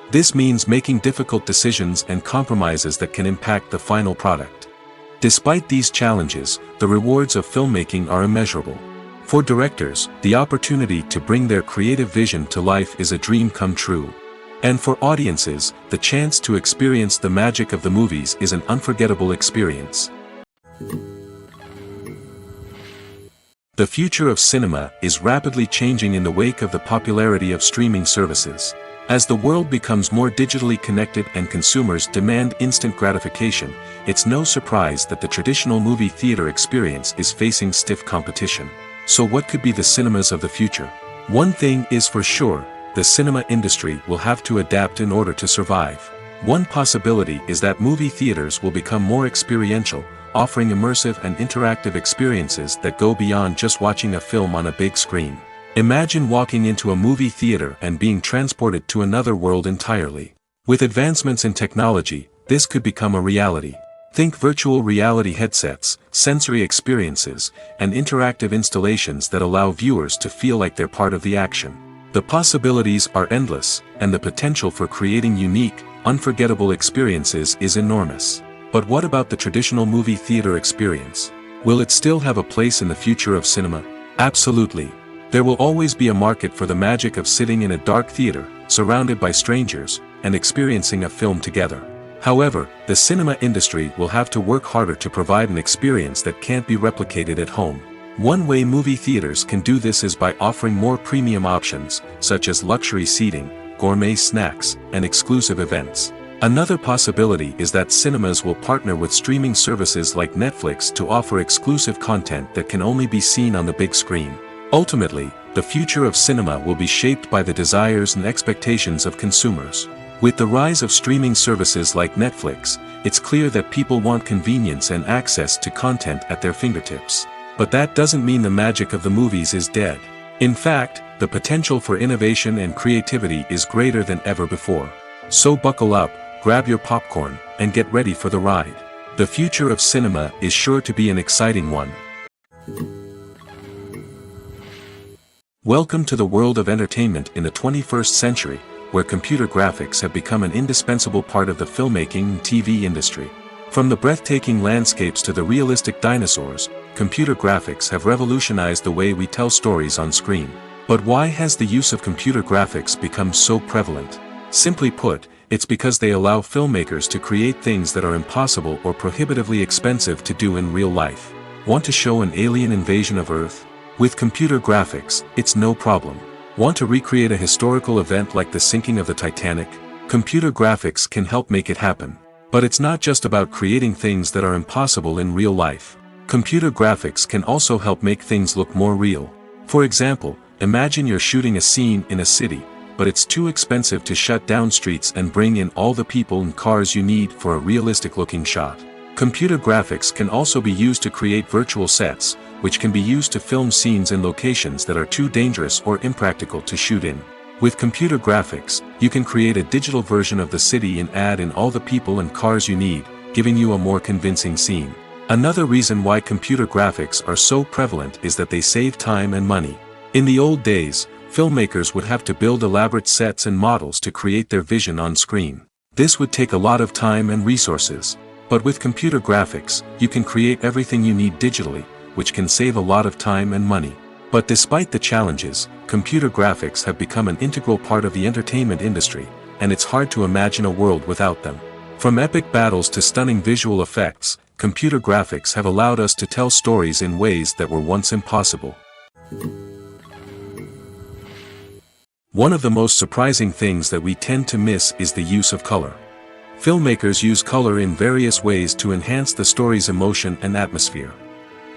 This means making difficult decisions and compromises that can impact the final product. Despite these challenges, the rewards of filmmaking are immeasurable. For directors, the opportunity to bring their creative vision to life is a dream come true. And for audiences, the chance to experience the magic of the movies is an unforgettable experience. The future of cinema is rapidly changing in the wake of the popularity of streaming services. As the world becomes more digitally connected and consumers demand instant gratification, it's no surprise that the traditional movie theater experience is facing stiff competition. So what could be the cinemas of the future? One thing is for sure, the cinema industry will have to adapt in order to survive. One possibility is that movie theaters will become more experiential, offering immersive and interactive experiences that go beyond just watching a film on a big screen. Imagine walking into a movie theater and being transported to another world entirely. With advancements in technology, this could become a reality. Think virtual reality headsets, sensory experiences, and interactive installations that allow viewers to feel like they're part of the action. The possibilities are endless, and the potential for creating unique, unforgettable experiences is enormous. But what about the traditional movie theater experience? Will it still have a place in the future of cinema? Absolutely. There will always be a market for the magic of sitting in a dark theater, surrounded by strangers, and experiencing a film together. However, the cinema industry will have to work harder to provide an experience that can't be replicated at home. One way movie theaters can do this is by offering more premium options, such as luxury seating, gourmet snacks, and exclusive events. Another possibility is that cinemas will partner with streaming services like Netflix to offer exclusive content that can only be seen on the big screen. Ultimately, the future of cinema will be shaped by the desires and expectations of consumers. With the rise of streaming services like Netflix, it's clear that people want convenience and access to content at their fingertips. But that doesn't mean the magic of the movies is dead. In fact, the potential for innovation and creativity is greater than ever before. So buckle up, grab your popcorn, and get ready for the ride. The future of cinema is sure to be an exciting one. Welcome to the world of entertainment in the 21st century, where computer graphics have become an indispensable part of the filmmaking and TV industry. From the breathtaking landscapes to the realistic dinosaurs, computer graphics have revolutionized the way we tell stories on screen. But why has the use of computer graphics become so prevalent? Simply put, it's because they allow filmmakers to create things that are impossible or prohibitively expensive to do in real life. Want to show an alien invasion of Earth? With computer graphics, it's no problem. Want to recreate a historical event like the sinking of the Titanic? Computer graphics can help make it happen. But it's not just about creating things that are impossible in real life. Computer graphics can also help make things look more real. For example, imagine you're shooting a scene in a city, but it's too expensive to shut down streets and bring in all the people and cars you need for a realistic-looking shot. Computer graphics can also be used to create virtual sets, which can be used to film scenes in locations that are too dangerous or impractical to shoot in. With computer graphics, you can create a digital version of the city and add in all the people and cars you need, giving you a more convincing scene. Another reason why computer graphics are so prevalent is that they save time and money. In the old days, filmmakers would have to build elaborate sets and models to create their vision on screen. This would take a lot of time and resources. But with computer graphics, you can create everything you need digitally, which can save a lot of time and money. But despite the challenges, computer graphics have become an integral part of the entertainment industry, and it's hard to imagine a world without them. From epic battles to stunning visual effects, computer graphics have allowed us to tell stories in ways that were once impossible. One of the most surprising things that we tend to miss is the use of color. Filmmakers use color in various ways to enhance the story's emotion and atmosphere.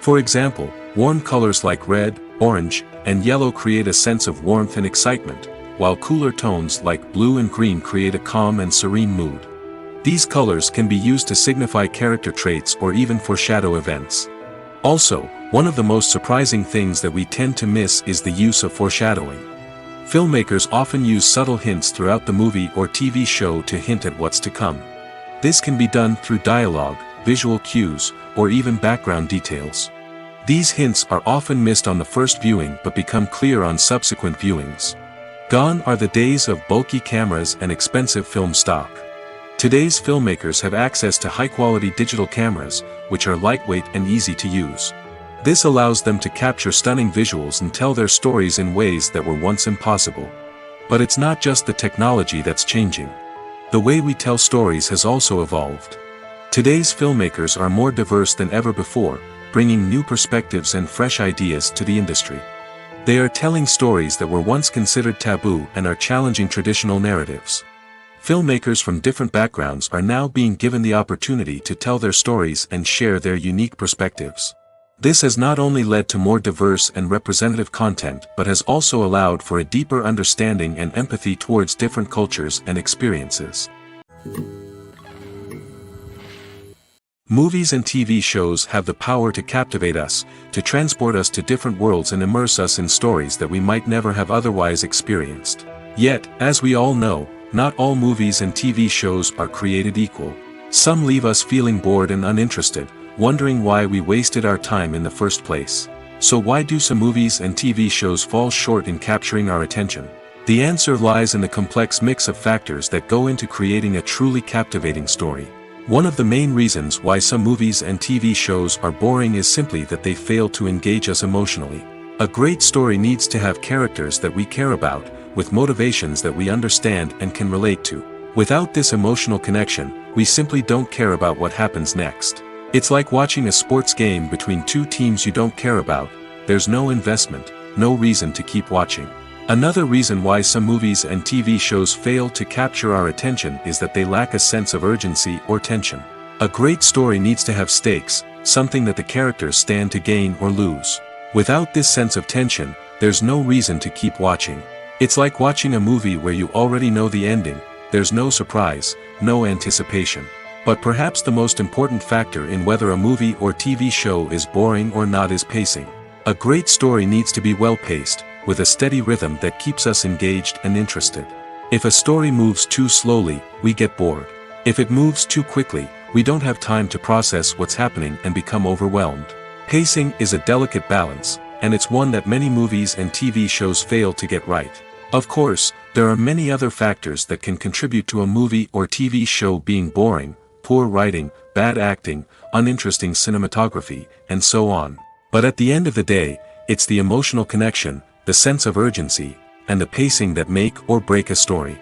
For example, warm colors like red, orange, and yellow create a sense of warmth and excitement, while cooler tones like blue and green create a calm and serene mood. These colors can be used to signify character traits or even foreshadow events. Also, one of the most surprising things that we tend to miss is the use of foreshadowing. Filmmakers often use subtle hints throughout the movie or TV show to hint at what's to come. This can be done through dialogue, visual cues, or even background details. These hints are often missed on the first viewing but become clear on subsequent viewings. Gone are the days of bulky cameras and expensive film stock. Today's filmmakers have access to high-quality digital cameras, which are lightweight and easy to use. This allows them to capture stunning visuals and tell their stories in ways that were once impossible. But it's not just the technology that's changing. The way we tell stories has also evolved. Today's filmmakers are more diverse than ever before, bringing new perspectives and fresh ideas to the industry. They are telling stories that were once considered taboo and are challenging traditional narratives. Filmmakers from different backgrounds are now being given the opportunity to tell their stories and share their unique perspectives. This has not only led to more diverse and representative content but has also allowed for a deeper understanding and empathy towards different cultures and experiences. Movies and TV shows have the power to captivate us, to transport us to different worlds and immerse us in stories that we might never have otherwise experienced. Yet, as we all know, not all movies and TV shows are created equal. Some leave us feeling bored and uninterested, wondering why we wasted our time in the first place. So why do some movies and TV shows fall short in capturing our attention? The answer lies in the complex mix of factors that go into creating a truly captivating story. One of the main reasons why some movies and TV shows are boring is simply that they fail to engage us emotionally. A great story needs to have characters that we care about, with motivations that we understand and can relate to. Without this emotional connection, we simply don't care about what happens next. It's like watching a sports game between two teams you don't care about. There's no investment, no reason to keep watching. Another reason why some movies and TV shows fail to capture our attention is that they lack a sense of urgency or tension. A great story needs to have stakes, something that the characters stand to gain or lose. Without this sense of tension, there's no reason to keep watching. It's like watching a movie where you already know the ending. There's no surprise, no anticipation. But perhaps the most important factor in whether a movie or TV show is boring or not is pacing. A great story needs to be well-paced, with a steady rhythm that keeps us engaged and interested. If a story moves too slowly, we get bored. If it moves too quickly, we don't have time to process what's happening and become overwhelmed. Pacing is a delicate balance, and it's one that many movies and TV shows fail to get right. Of course, there are many other factors that can contribute to a movie or TV show being boring: poor writing, bad acting, uninteresting cinematography, and so on. But at the end of the day, it's the emotional connection, the sense of urgency, and the pacing that make or break a story.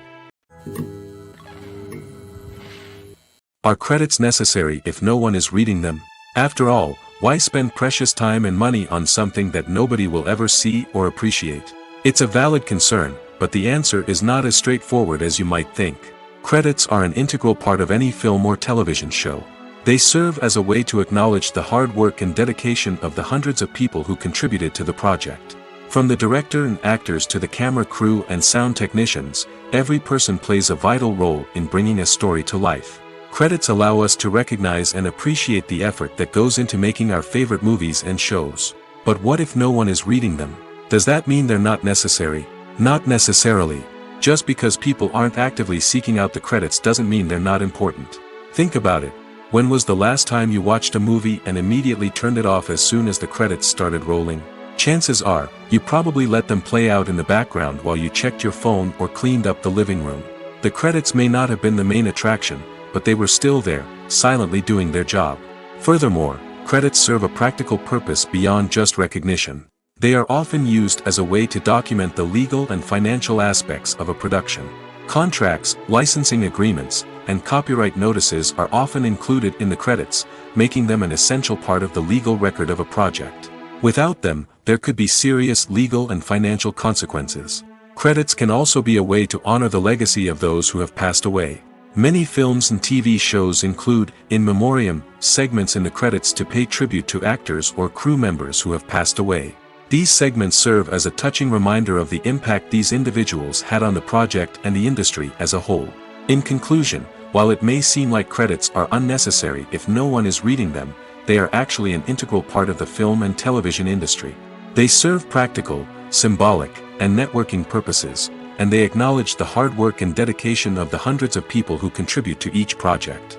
Are credits necessary if no one is reading them? After all, why spend precious time and money on something that nobody will ever see or appreciate? It's a valid concern, but the answer is not as straightforward as you might think. Credits are an integral part of any film or television show. They serve as a way to acknowledge the hard work and dedication of the hundreds of people who contributed to the project. From the director and actors to the camera crew and sound technicians, every person plays a vital role in bringing a story to life. Credits allow us to recognize and appreciate the effort that goes into making our favorite movies and shows. But what if no one is reading them? Does that mean they're not necessary? Not necessarily. Just because people aren't actively seeking out the credits doesn't mean they're not important. Think about it. When was the last time you watched a movie and immediately turned it off as soon as the credits started rolling? Chances are, you probably let them play out in the background while you checked your phone or cleaned up the living room. The credits may not have been the main attraction, but they were still there, silently doing their job. Furthermore, credits serve a practical purpose beyond just recognition. They are often used as a way to document the legal and financial aspects of a production. Contracts, licensing agreements, and copyright notices are often included in the credits, making them an essential part of the legal record of a project. Without them, there could be serious legal and financial consequences. Credits can also be a way to honor the legacy of those who have passed away. Many films and TV shows include in memoriam segments in the credits to pay tribute to actors or crew members who have passed away. These segments serve as a touching reminder of the impact these individuals had on the project and the industry as a whole. In conclusion, while it may seem like credits are unnecessary if no one is reading them, they are actually an integral part of the film and television industry. They serve practical, symbolic, and networking purposes, and they acknowledge the hard work and dedication of the hundreds of people who contribute to each project.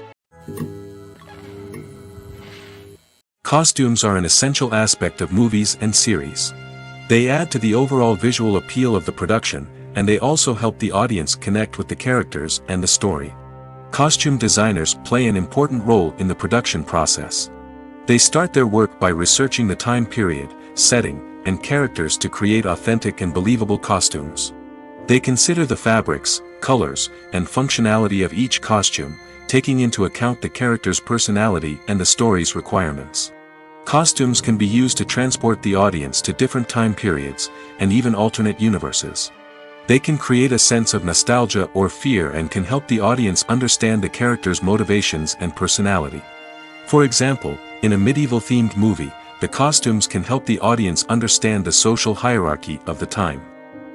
Costumes are an essential aspect of movies and series. They add to the overall visual appeal of the production, and they also help the audience connect with the characters and the story. Costume designers play an important role in the production process. They start their work by researching the time period, setting, and characters to create authentic and believable costumes. They consider the fabrics, colors, and functionality of each costume, taking into account the character's personality and the story's requirements. Costumes can be used to transport the audience to different time periods, and even alternate universes. They can create a sense of nostalgia or fear and can help the audience understand the character's motivations and personality. For example, in a medieval-themed movie, the costumes can help the audience understand the social hierarchy of the time.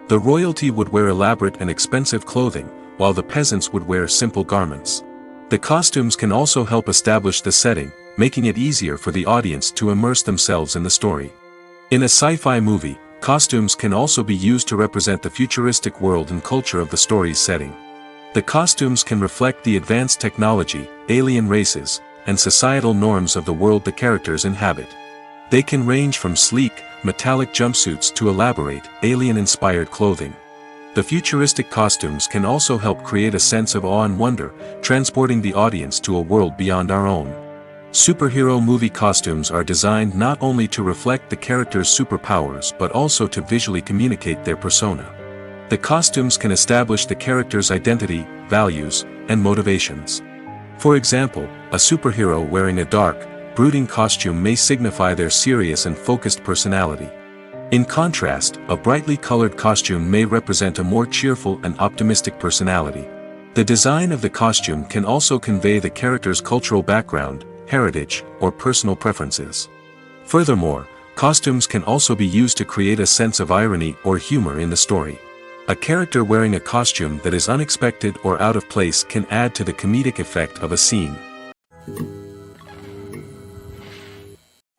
The royalty would wear elaborate and expensive clothing, while the peasants would wear simple garments. The costumes can also help establish the setting, making it easier for the audience to immerse themselves in the story. In a sci-fi movie, costumes can also be used to represent the futuristic world and culture of the story's setting. The costumes can reflect the advanced technology, alien races, and societal norms of the world the characters inhabit. They can range from sleek, metallic jumpsuits to elaborate, alien-inspired clothing. The futuristic costumes can also help create a sense of awe and wonder, transporting the audience to a world beyond our own. Superhero movie costumes are designed not only to reflect the character's superpowers but also to visually communicate their persona. The costumes can establish the character's identity, values, and motivations. For example, a superhero wearing a dark, brooding costume may signify their serious and focused personality. In contrast, a brightly colored costume may represent a more cheerful and optimistic personality. The design of the costume can also convey the character's cultural background, heritage, or personal preferences. Furthermore, costumes can also be used to create a sense of irony or humor in the story. A character wearing a costume that is unexpected or out of place can add to the comedic effect of a scene.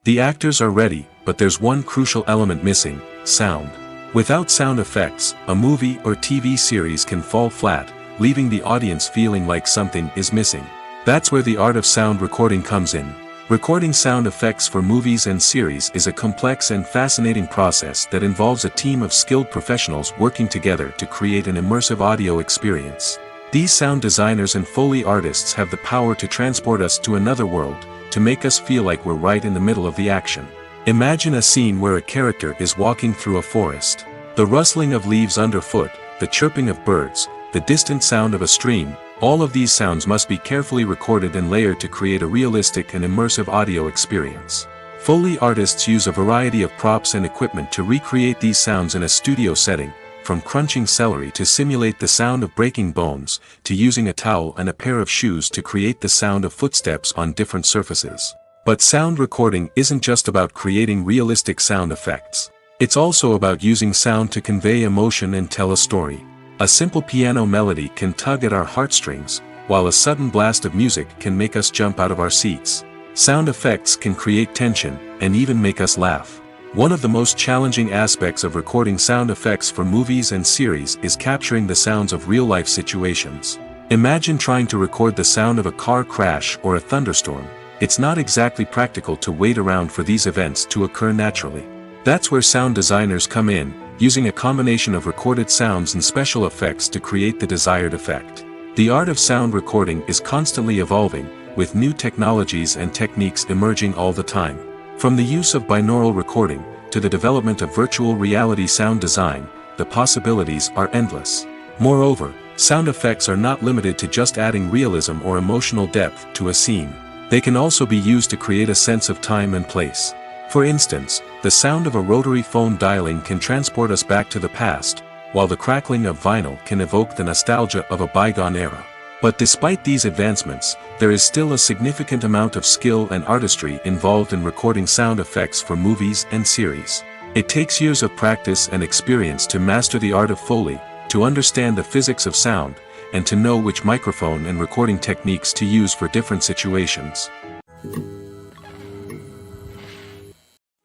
The actors are ready, but there's one crucial element missing: sound. Without sound effects, a movie or TV series can fall flat, leaving the audience feeling like something is missing. That's where the art of sound recording comes in. Recording sound effects for movies and series is a complex and fascinating process that involves a team of skilled professionals working together to create an immersive audio experience. These sound designers and Foley artists have the power to transport us to another world, to make us feel like we're right in the middle of the action. Imagine a scene where a character is walking through a forest. The rustling of leaves underfoot, the chirping of birds, the distant sound of a stream, all of these sounds must be carefully recorded and layered to create a realistic and immersive audio experience. Foley artists use a variety of props and equipment to recreate these sounds in a studio setting, from crunching celery to simulate the sound of breaking bones, to using a towel and a pair of shoes to create the sound of footsteps on different surfaces. But sound recording isn't just about creating realistic sound effects. It's also about using sound to convey emotion and tell a story. A simple piano melody can tug at our heartstrings, while a sudden blast of music can make us jump out of our seats. Sound effects can create tension, and even make us laugh. One of the most challenging aspects of recording sound effects for movies and series is capturing the sounds of real-life situations. Imagine trying to record the sound of a car crash or a thunderstorm. It's not exactly practical to wait around for these events to occur naturally. That's where sound designers come in, using a combination of recorded sounds and special effects to create the desired effect. The art of sound recording is constantly evolving, with new technologies and techniques emerging all the time. From the use of binaural recording, to the development of virtual reality sound design, the possibilities are endless. Moreover, sound effects are not limited to just adding realism or emotional depth to a scene. They can also be used to create a sense of time and place. For instance, the sound of a rotary phone dialing can transport us back to the past, while the crackling of vinyl can evoke the nostalgia of a bygone era. But despite these advancements, there is still a significant amount of skill and artistry involved in recording sound effects for movies and series. It takes years of practice and experience to master the art of Foley, to understand the physics of sound, and to know which microphone and recording techniques to use for different situations.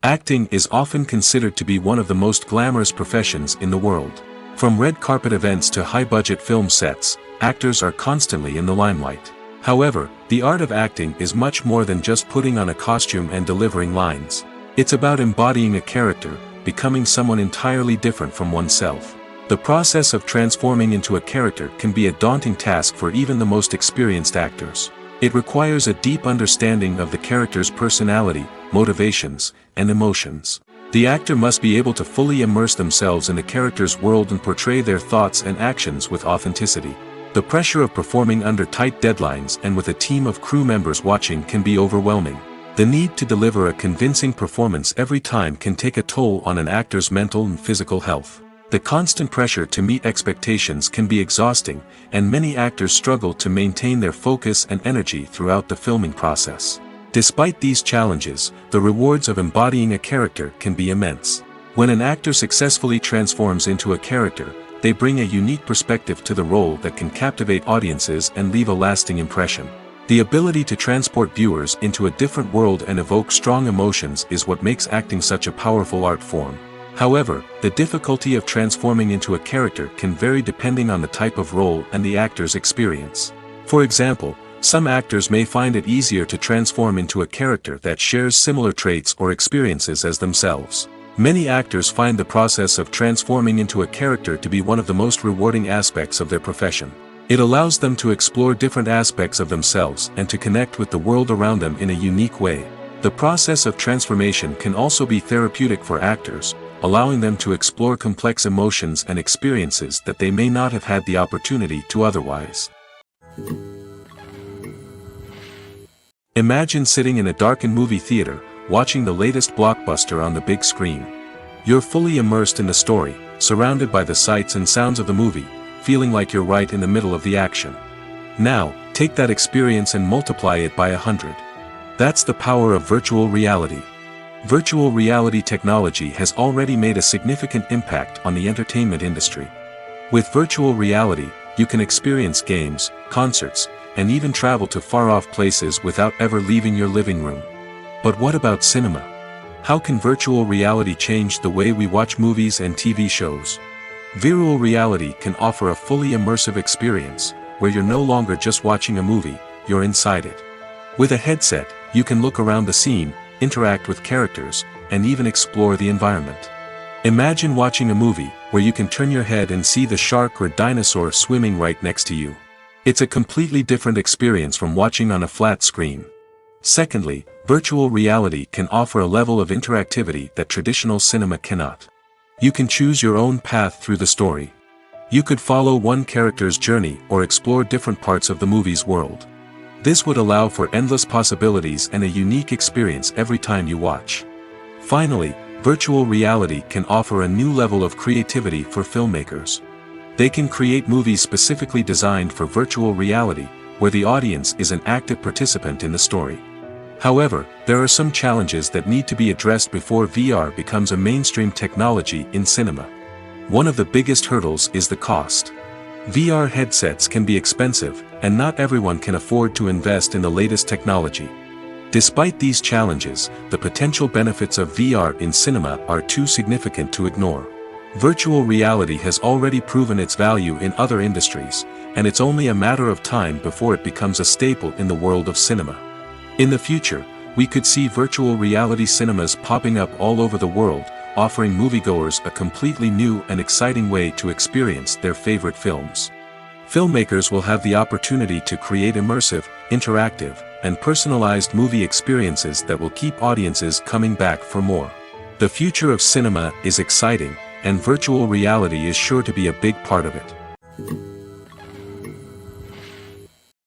Acting is often considered to be one of the most glamorous professions in the world. From red carpet events to high-budget film sets, actors are constantly in the limelight. However, the art of acting is much more than just putting on a costume and delivering lines. It's about embodying a character, becoming someone entirely different from oneself. The process of transforming into a character can be a daunting task for even the most experienced actors. It requires a deep understanding of the character's personality, motivations, and emotions. The actor must be able to fully immerse themselves in the character's world and portray their thoughts and actions with authenticity. The pressure of performing under tight deadlines and with a team of crew members watching can be overwhelming. The need to deliver a convincing performance every time can take a toll on an actor's mental and physical health. The constant pressure to meet expectations can be exhausting, and many actors struggle to maintain their focus and energy throughout the filming process. Despite these challenges, the rewards of embodying a character can be immense. When an actor successfully transforms into a character, they bring a unique perspective to the role that can captivate audiences and leave a lasting impression. The ability to transport viewers into a different world and evoke strong emotions is what makes acting such a powerful art form. However, the difficulty of transforming into a character can vary depending on the type of role and the actor's experience. For example, some actors may find it easier to transform into a character that shares similar traits or experiences as themselves. Many actors find the process of transforming into a character to be one of the most rewarding aspects of their profession. It allows them to explore different aspects of themselves and to connect with the world around them in a unique way. The process of transformation can also be therapeutic for actors, allowing them to explore complex emotions and experiences that they may not have had the opportunity to otherwise. Imagine sitting in a darkened movie theater, watching the latest blockbuster on the big screen. You're fully immersed in the story, surrounded by the sights and sounds of the movie, feeling like you're right in the middle of the action. Now, take that experience and multiply it by 100. That's the power of virtual reality. Virtual reality technology has already made a significant impact on the entertainment industry. With virtual reality, you can experience games, concerts, and even travel to far-off places without ever leaving your living room. But what about cinema? How can virtual reality change the way we watch movies and TV shows? Virtual reality can offer a fully immersive experience, where you're no longer just watching a movie, you're inside it. With a headset, you can look around the scene, interact with characters, and even explore the environment. Imagine watching a movie, where you can turn your head and see the shark or dinosaur swimming right next to you. It's a completely different experience from watching on a flat screen. Secondly, virtual reality can offer a level of interactivity that traditional cinema cannot. You can choose your own path through the story. You could follow one character's journey or explore different parts of the movie's world. This would allow for endless possibilities and a unique experience every time you watch. Finally, virtual reality can offer a new level of creativity for filmmakers. They can create movies specifically designed for virtual reality, where the audience is an active participant in the story. However, there are some challenges that need to be addressed before VR becomes a mainstream technology in cinema. One of the biggest hurdles is the cost. VR headsets can be expensive, and not everyone can afford to invest in the latest technology. Despite these challenges, the potential benefits of VR in cinema are too significant to ignore. Virtual reality has already proven its value in other industries, and it's only a matter of time before it becomes a staple in the world of cinema. In the future, we could see virtual reality cinemas popping up all over the world, offering moviegoers a completely new and exciting way to experience their favorite films. Filmmakers will have the opportunity to create immersive, interactive, and personalized movie experiences that will keep audiences coming back for more. The future of cinema is exciting, and virtual reality is sure to be a big part of it.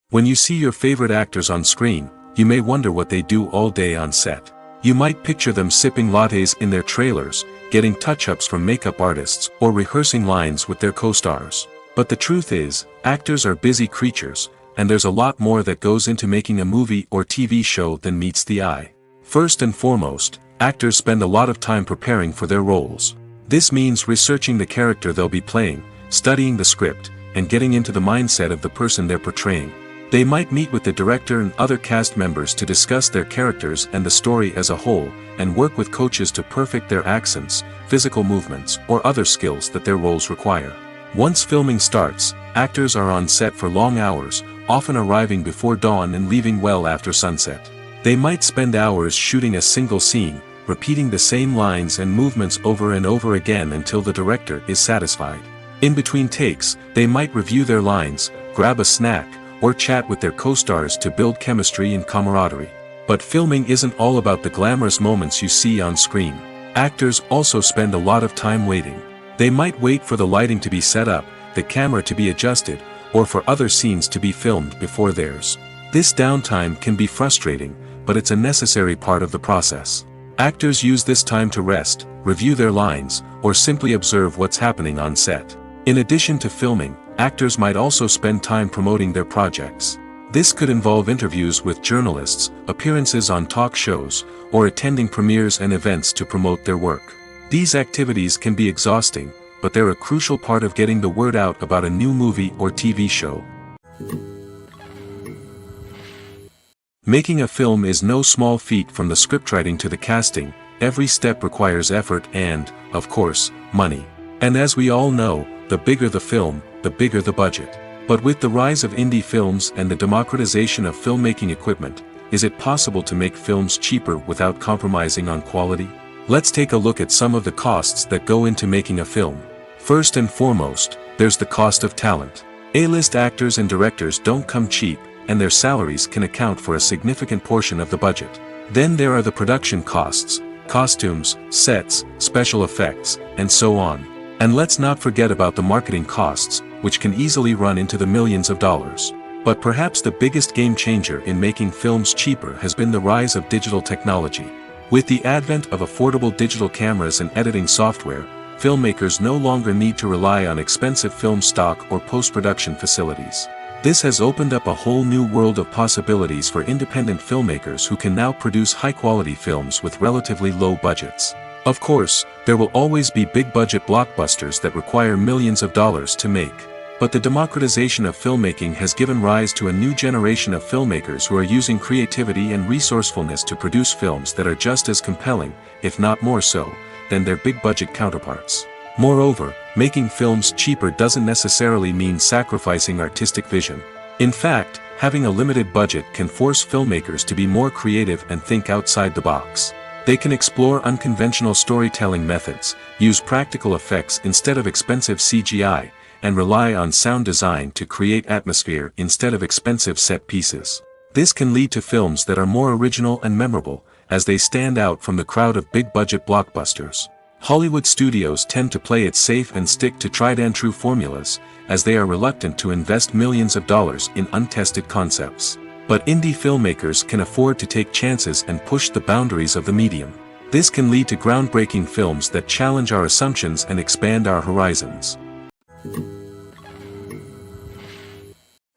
When you see your favorite actors on screen, you may wonder what they do all day on set. You might picture them sipping lattes in their trailers, getting touch-ups from makeup artists, or rehearsing lines with their co-stars. But the truth is, actors are busy creatures, and there's a lot more that goes into making a movie or TV show than meets the eye. First and foremost, actors spend a lot of time preparing for their roles. This means researching the character they'll be playing, studying the script, and getting into the mindset of the person they're portraying. They might meet with the director and other cast members to discuss their characters and the story as a whole, and work with coaches to perfect their accents, physical movements, or other skills that their roles require. Once filming starts, actors are on set for long hours, often arriving before dawn and leaving well after sunset. They might spend hours shooting a single scene, repeating the same lines and movements over and over again until the director is satisfied. In between takes, they might review their lines, grab a snack, or chat with their co-stars to build chemistry and camaraderie. But filming isn't all about the glamorous moments you see on screen. Actors also spend a lot of time waiting. They might wait for the lighting to be set up, the camera to be adjusted, or for other scenes to be filmed before theirs. This downtime can be frustrating, but it's a necessary part of the process. Actors use this time to rest, review their lines, or simply observe what's happening on set. In addition to filming, actors might also spend time promoting their projects. This could involve interviews with journalists, appearances on talk shows, or attending premieres and events to promote their work. These activities can be exhausting, but they're a crucial part of getting the word out about a new movie or TV show. Making a film is no small feat. From the scriptwriting to the casting, every step requires effort and, of course, money. And as we all know, the bigger the film, the bigger the budget. But with the rise of indie films and the democratization of filmmaking equipment, is it possible to make films cheaper without compromising on quality? Let's take a look at some of the costs that go into making a film. First and foremost, there's the cost of talent. A-list actors and directors don't come cheap, and their salaries can account for a significant portion of the budget. Then there are the production costs, costumes, sets, special effects, and so on. And let's not forget about the marketing costs, which can easily run into the millions of dollars. But perhaps the biggest game changer in making films cheaper has been the rise of digital technology. With the advent of affordable digital cameras and editing software, filmmakers no longer need to rely on expensive film stock or post-production facilities. This has opened up a whole new world of possibilities for independent filmmakers who can now produce high-quality films with relatively low budgets. Of course, there will always be big-budget blockbusters that require millions of dollars to make. But the democratization of filmmaking has given rise to a new generation of filmmakers who are using creativity and resourcefulness to produce films that are just as compelling, if not more so, than their big-budget counterparts. Moreover, making films cheaper doesn't necessarily mean sacrificing artistic vision. In fact, having a limited budget can force filmmakers to be more creative and think outside the box. They can explore unconventional storytelling methods, use practical effects instead of expensive CGI, and rely on sound design to create atmosphere instead of expensive set pieces. This can lead to films that are more original and memorable, as they stand out from the crowd of big-budget blockbusters. Hollywood studios tend to play it safe and stick to tried-and-true formulas, as they are reluctant to invest millions of dollars in untested concepts. But indie filmmakers can afford to take chances and push the boundaries of the medium. This can lead to groundbreaking films that challenge our assumptions and expand our horizons.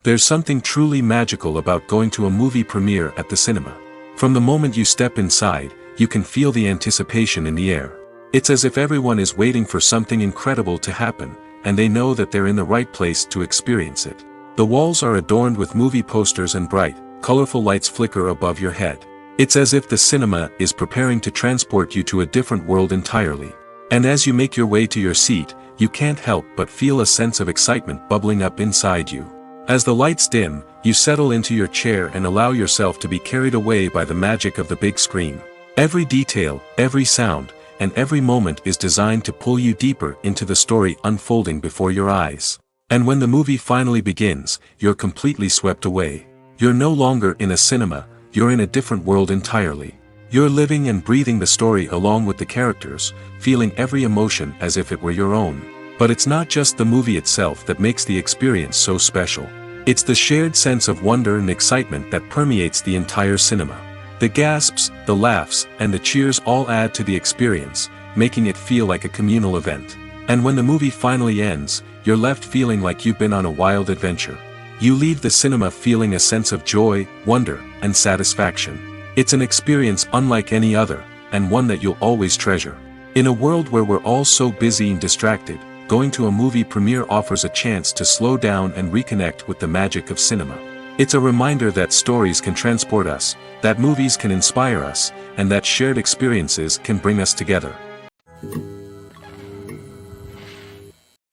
There's something truly magical about going to a movie premiere at the cinema. From the moment you step inside, you can feel the anticipation in the air. It's as if everyone is waiting for something incredible to happen, and they know that they're in the right place to experience it. The walls are adorned with movie posters and bright, colorful lights flicker above your head. It's as if the cinema is preparing to transport you to a different world entirely. And as you make your way to your seat, you can't help but feel a sense of excitement bubbling up inside you. As the lights dim, you settle into your chair and allow yourself to be carried away by the magic of the big screen. Every detail, every sound, and every moment is designed to pull you deeper into the story unfolding before your eyes. And when the movie finally begins, you're completely swept away. You're no longer in a cinema, you're in a different world entirely. You're living and breathing the story along with the characters, feeling every emotion as if it were your own. But it's not just the movie itself that makes the experience so special. It's the shared sense of wonder and excitement that permeates the entire cinema. The gasps, the laughs, and the cheers all add to the experience, making it feel like a communal event. And when the movie finally ends, you're left feeling like you've been on a wild adventure. You leave the cinema feeling a sense of joy, wonder, and satisfaction. It's an experience unlike any other, and one that you'll always treasure. In a world where we're all so busy and distracted, going to a movie premiere offers a chance to slow down and reconnect with the magic of cinema. It's a reminder that stories can transport us, that movies can inspire us, and that shared experiences can bring us together.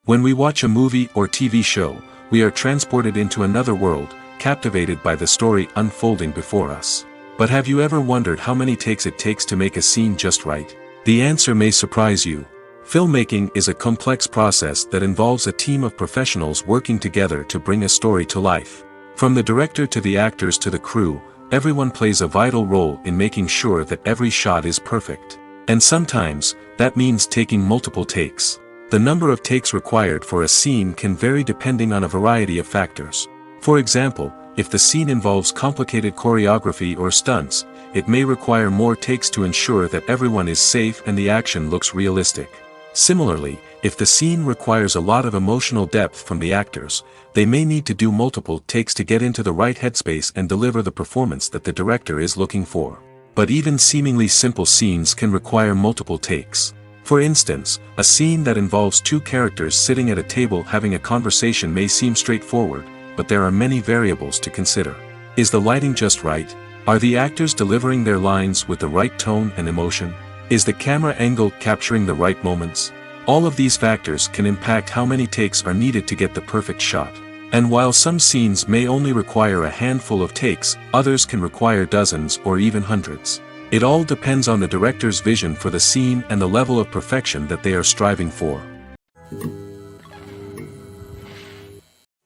When we watch a movie or TV show, we are transported into another world, captivated by the story unfolding before us. But have you ever wondered how many takes it takes to make a scene just right? The answer may surprise you. Filmmaking is a complex process that involves a team of professionals working together to bring a story to life. From the director to the actors to the crew, everyone plays a vital role in making sure that every shot is perfect. And sometimes, that means taking multiple takes. The number of takes required for a scene can vary depending on a variety of factors. For example, if the scene involves complicated choreography or stunts, it may require more takes to ensure that everyone is safe and the action looks realistic. Similarly, if the scene requires a lot of emotional depth from the actors, they may need to do multiple takes to get into the right headspace and deliver the performance that the director is looking for. But even seemingly simple scenes can require multiple takes. For instance, a scene that involves two characters sitting at a table having a conversation may seem straightforward, but there are many variables to consider. Is the lighting just right? Are the actors delivering their lines with the right tone and emotion? Is the camera angle capturing the right moments? All of these factors can impact how many takes are needed to get the perfect shot. And while some scenes may only require a handful of takes, others can require dozens or even hundreds. It all depends on the director's vision for the scene and the level of perfection that they are striving for.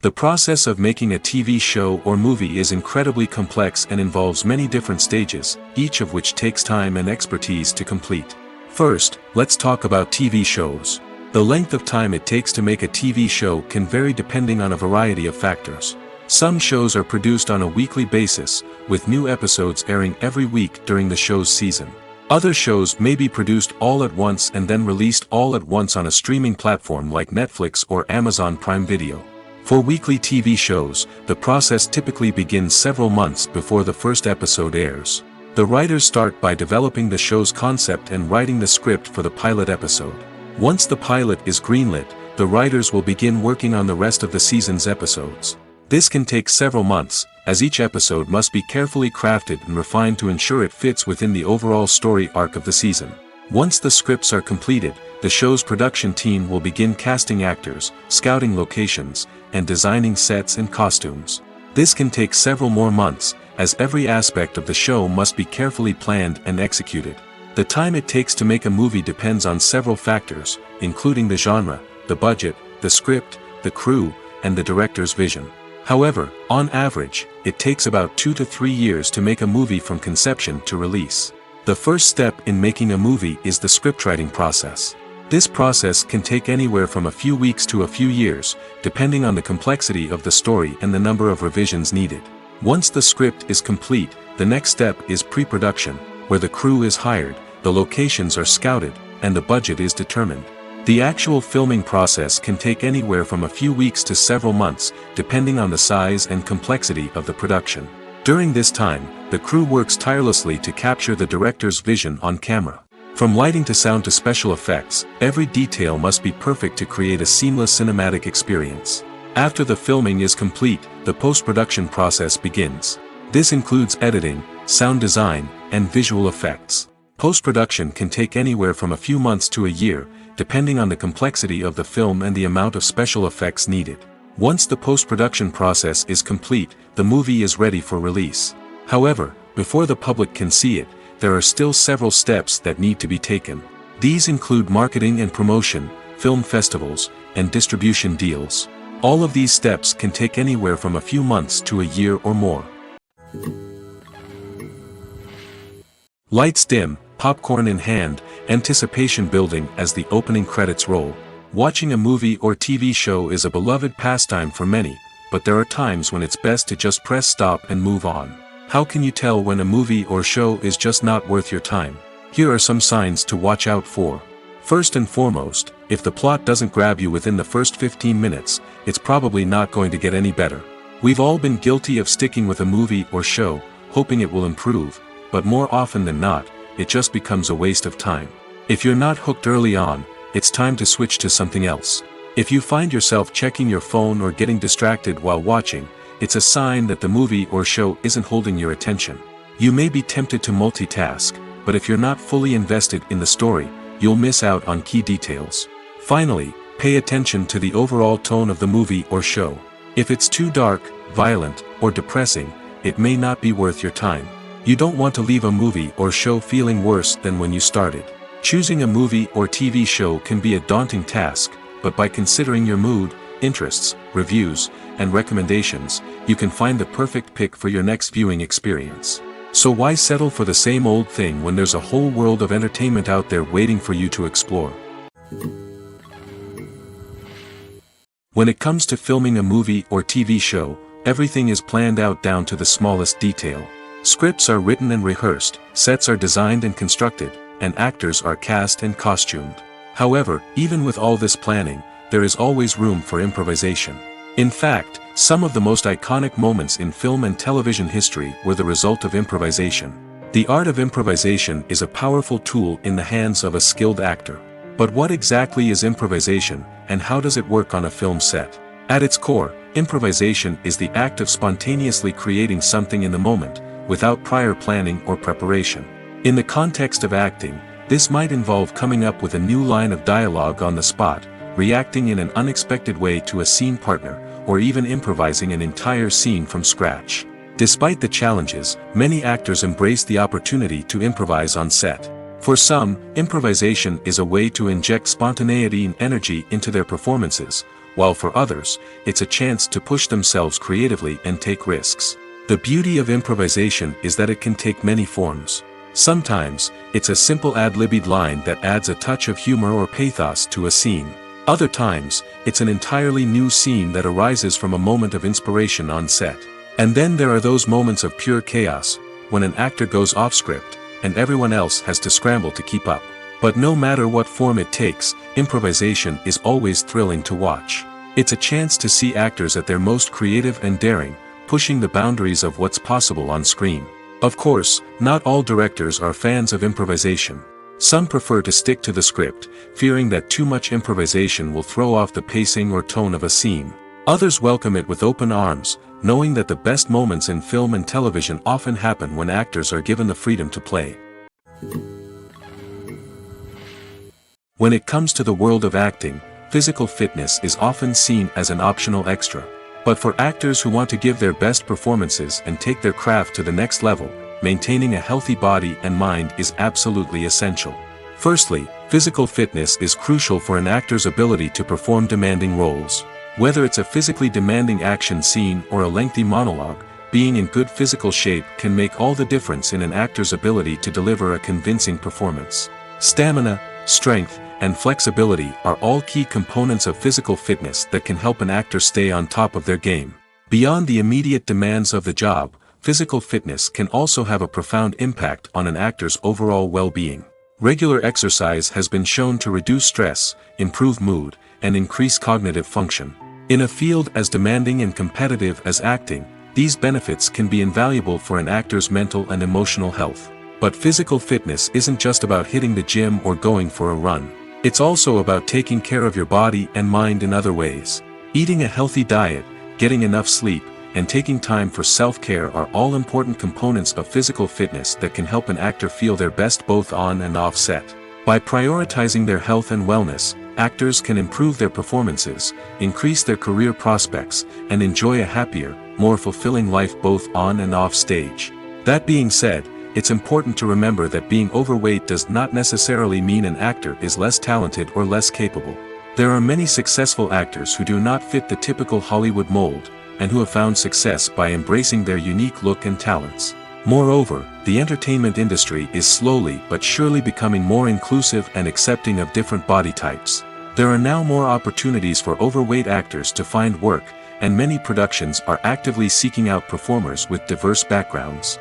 The process of making a TV show or movie is incredibly complex and involves many different stages, each of which takes time and expertise to complete. First, let's talk about TV shows. The length of time it takes to make a TV show can vary depending on a variety of factors. Some shows are produced on a weekly basis, with new episodes airing every week during the show's season. Other shows may be produced all at once and then released all at once on a streaming platform like Netflix or Amazon Prime Video. For weekly TV shows, the process typically begins several months before the first episode airs. The writers start by developing the show's concept and writing the script for the pilot episode. Once the pilot is greenlit, the writers will begin working on the rest of the season's episodes. This can take several months, as each episode must be carefully crafted and refined to ensure it fits within the overall story arc of the season. Once the scripts are completed, the show's production team will begin casting actors, scouting locations, and designing sets and costumes. This can take several more months, as every aspect of the show must be carefully planned and executed. The time it takes to make a movie depends on several factors, including the genre, the budget, the script, the crew, and the director's vision. However, on average, it takes about 2 to 3 years to make a movie from conception to release. The first step in making a movie is the scriptwriting process. This process can take anywhere from a few weeks to a few years, depending on the complexity of the story and the number of revisions needed. Once the script is complete, the next step is pre-production, where the crew is hired, the locations are scouted, and the budget is determined. The actual filming process can take anywhere from a few weeks to several months, depending on the size and complexity of the production. During this time, the crew works tirelessly to capture the director's vision on camera. From lighting to sound to special effects, every detail must be perfect to create a seamless cinematic experience. After the filming is complete, the post-production process begins. This includes editing, sound design, and visual effects. Post-production can take anywhere from a few months to a year, depending on the complexity of the film and the amount of special effects needed. Once the post-production process is complete, the movie is ready for release. However, before the public can see it, there are still several steps that need to be taken. These include marketing and promotion, film festivals, and distribution deals. All of these steps can take anywhere from a few months to a year or more. Lights dim, popcorn in hand, anticipation building as the opening credits roll. Watching a movie or TV show is a beloved pastime for many, but there are times when it's best to just press stop and move on. How can you tell when a movie or show is just not worth your time? Here are some signs to watch out for. First and foremost, if the plot doesn't grab you within the first 15 minutes, it's probably not going to get any better. We've all been guilty of sticking with a movie or show, hoping it will improve, but more often than not, it just becomes a waste of time. If you're not hooked early on, it's time to switch to something else. If you find yourself checking your phone or getting distracted while watching, it's a sign that the movie or show isn't holding your attention. You may be tempted to multitask, but if you're not fully invested in the story, you'll miss out on key details. Finally, pay attention to the overall tone of the movie or show. If it's too dark, violent, or depressing, it may not be worth your time. You don't want to leave a movie or show feeling worse than when you started. Choosing a movie or TV show can be a daunting task, but by considering your mood, interests, reviews, and recommendations, you can find the perfect pick for your next viewing experience. So why settle for the same old thing when there's a whole world of entertainment out there waiting for you to explore? When it comes to filming a movie or TV show, everything is planned out down to the smallest detail. Scripts are written and rehearsed, sets are designed and constructed, and actors are cast and costumed. However, even with all this planning, there is always room for improvisation. In fact, some of the most iconic moments in film and television history were the result of improvisation. The art of improvisation is a powerful tool in the hands of a skilled actor. But what exactly is improvisation, and how does it work on a film set? At its core, improvisation is the act of spontaneously creating something in the moment, without prior planning or preparation. In the context of acting, this might involve coming up with a new line of dialogue on the spot, reacting in an unexpected way to a scene partner, or even improvising an entire scene from scratch. Despite the challenges, many actors embrace the opportunity to improvise on set. For some, improvisation is a way to inject spontaneity and energy into their performances, while for others, it's a chance to push themselves creatively and take risks. The beauty of improvisation is that it can take many forms. Sometimes, it's a simple ad-libbed line that adds a touch of humor or pathos to a scene. Other times, it's an entirely new scene that arises from a moment of inspiration on set. And then there are those moments of pure chaos, when an actor goes off script, and everyone else has to scramble to keep up. But no matter what form it takes, improvisation is always thrilling to watch. It's a chance to see actors at their most creative and daring, pushing the boundaries of what's possible on screen. Of course, not all directors are fans of improvisation. Some prefer to stick to the script, fearing that too much improvisation will throw off the pacing or tone of a scene. Others welcome it with open arms, knowing that the best moments in film and television often happen when actors are given the freedom to play. When it comes to the world of acting, physical fitness is often seen as an optional extra. But for actors who want to give their best performances and take their craft to the next level, maintaining a healthy body and mind is absolutely essential. Firstly, physical fitness is crucial for an actor's ability to perform demanding roles. Whether it's a physically demanding action scene or a lengthy monologue, being in good physical shape can make all the difference in an actor's ability to deliver a convincing performance. Stamina, strength, and flexibility are all key components of physical fitness that can help an actor stay on top of their game. Beyond the immediate demands of the job, physical fitness can also have a profound impact on an actor's overall well-being. Regular exercise has been shown to reduce stress, improve mood, and increase cognitive function. In a field as demanding and competitive as acting, these benefits can be invaluable for an actor's mental and emotional health. But physical fitness isn't just about hitting the gym or going for a run. It's also about taking care of your body and mind in other ways. Eating a healthy diet, getting enough sleep, and taking time for self-care are all important components of physical fitness that can help an actor feel their best both on and off set. By prioritizing their health and wellness, actors can improve their performances, increase their career prospects, and enjoy a happier, more fulfilling life both on and off stage. That being said, it's important to remember that being overweight does not necessarily mean an actor is less talented or less capable. There are many successful actors who do not fit the typical Hollywood mold, and who have found success by embracing their unique look and talents. Moreover, the entertainment industry is slowly but surely becoming more inclusive and accepting of different body types. There are now more opportunities for overweight actors to find work, and many productions are actively seeking out performers with diverse backgrounds.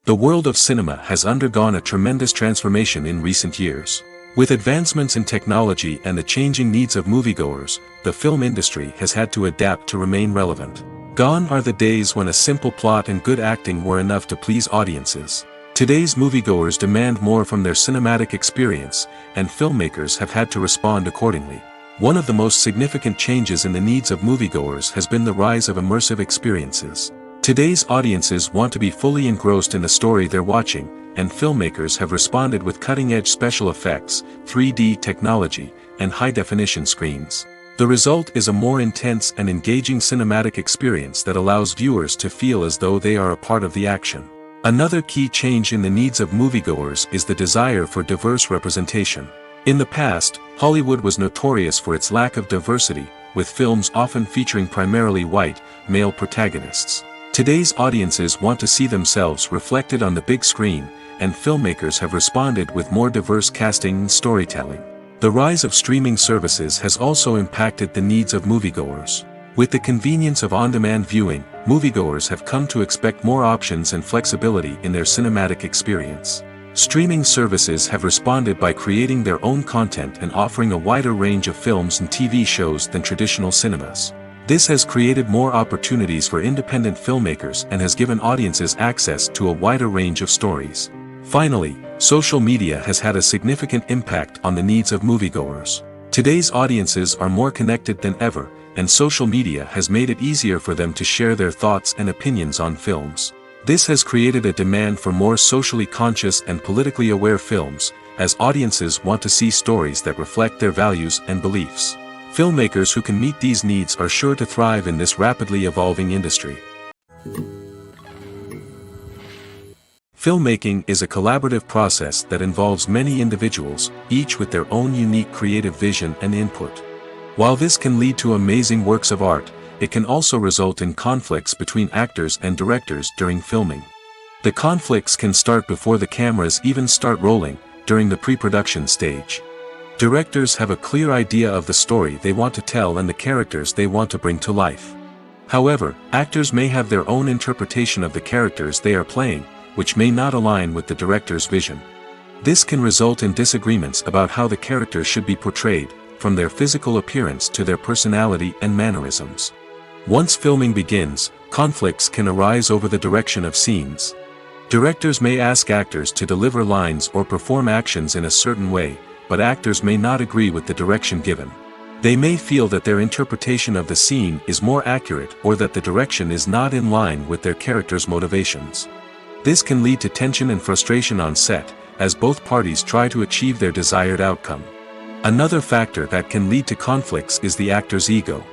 The world of cinema has undergone a tremendous transformation in recent years. With advancements in technology and the changing needs of moviegoers, the film industry has had to adapt to remain relevant. Gone are the days when a simple plot and good acting were enough to please audiences. Today's moviegoers demand more from their cinematic experience, and filmmakers have had to respond accordingly. One of the most significant changes in the needs of moviegoers has been the rise of immersive experiences. Today's audiences want to be fully engrossed in the story they're watching, and filmmakers have responded with cutting-edge special effects, 3D technology, and high-definition screens. The result is a more intense and engaging cinematic experience that allows viewers to feel as though they are a part of the action. Another key change in the needs of moviegoers is the desire for diverse representation. In the past, Hollywood was notorious for its lack of diversity, with films often featuring primarily white, male protagonists. Today's audiences want to see themselves reflected on the big screen, and filmmakers have responded with more diverse casting and storytelling. The rise of streaming services has also impacted the needs of moviegoers. With the convenience of on-demand viewing, moviegoers have come to expect more options and flexibility in their cinematic experience. Streaming services have responded by creating their own content and offering a wider range of films and TV shows than traditional cinemas. This has created more opportunities for independent filmmakers and has given audiences access to a wider range of stories. Finally, social media has had a significant impact on the needs of moviegoers. Today's audiences are more connected than ever, and social media has made it easier for them to share their thoughts and opinions on films. This has created a demand for more socially conscious and politically aware films, as audiences want to see stories that reflect their values and beliefs. Filmmakers who can meet these needs are sure to thrive in this rapidly evolving industry. Filmmaking is a collaborative process that involves many individuals, each with their own unique creative vision and input. While this can lead to amazing works of art, it can also result in conflicts between actors and directors during filming. The conflicts can start before the cameras even start rolling, during the pre-production stage. Directors have a clear idea of the story they want to tell and the characters they want to bring to life. However, actors may have their own interpretation of the characters they are playing, which may not align with the director's vision. This can result in disagreements about how the characters should be portrayed, from their physical appearance to their personality and mannerisms. Once filming begins, conflicts can arise over the direction of scenes. Directors may ask actors to deliver lines or perform actions in a certain way, but actors may not agree with the direction given. They may feel that their interpretation of the scene is more accurate or that the direction is not in line with their character's motivations. This can lead to tension and frustration on set, as both parties try to achieve their desired outcome. Another factor that can lead to conflicts is the actor's ego.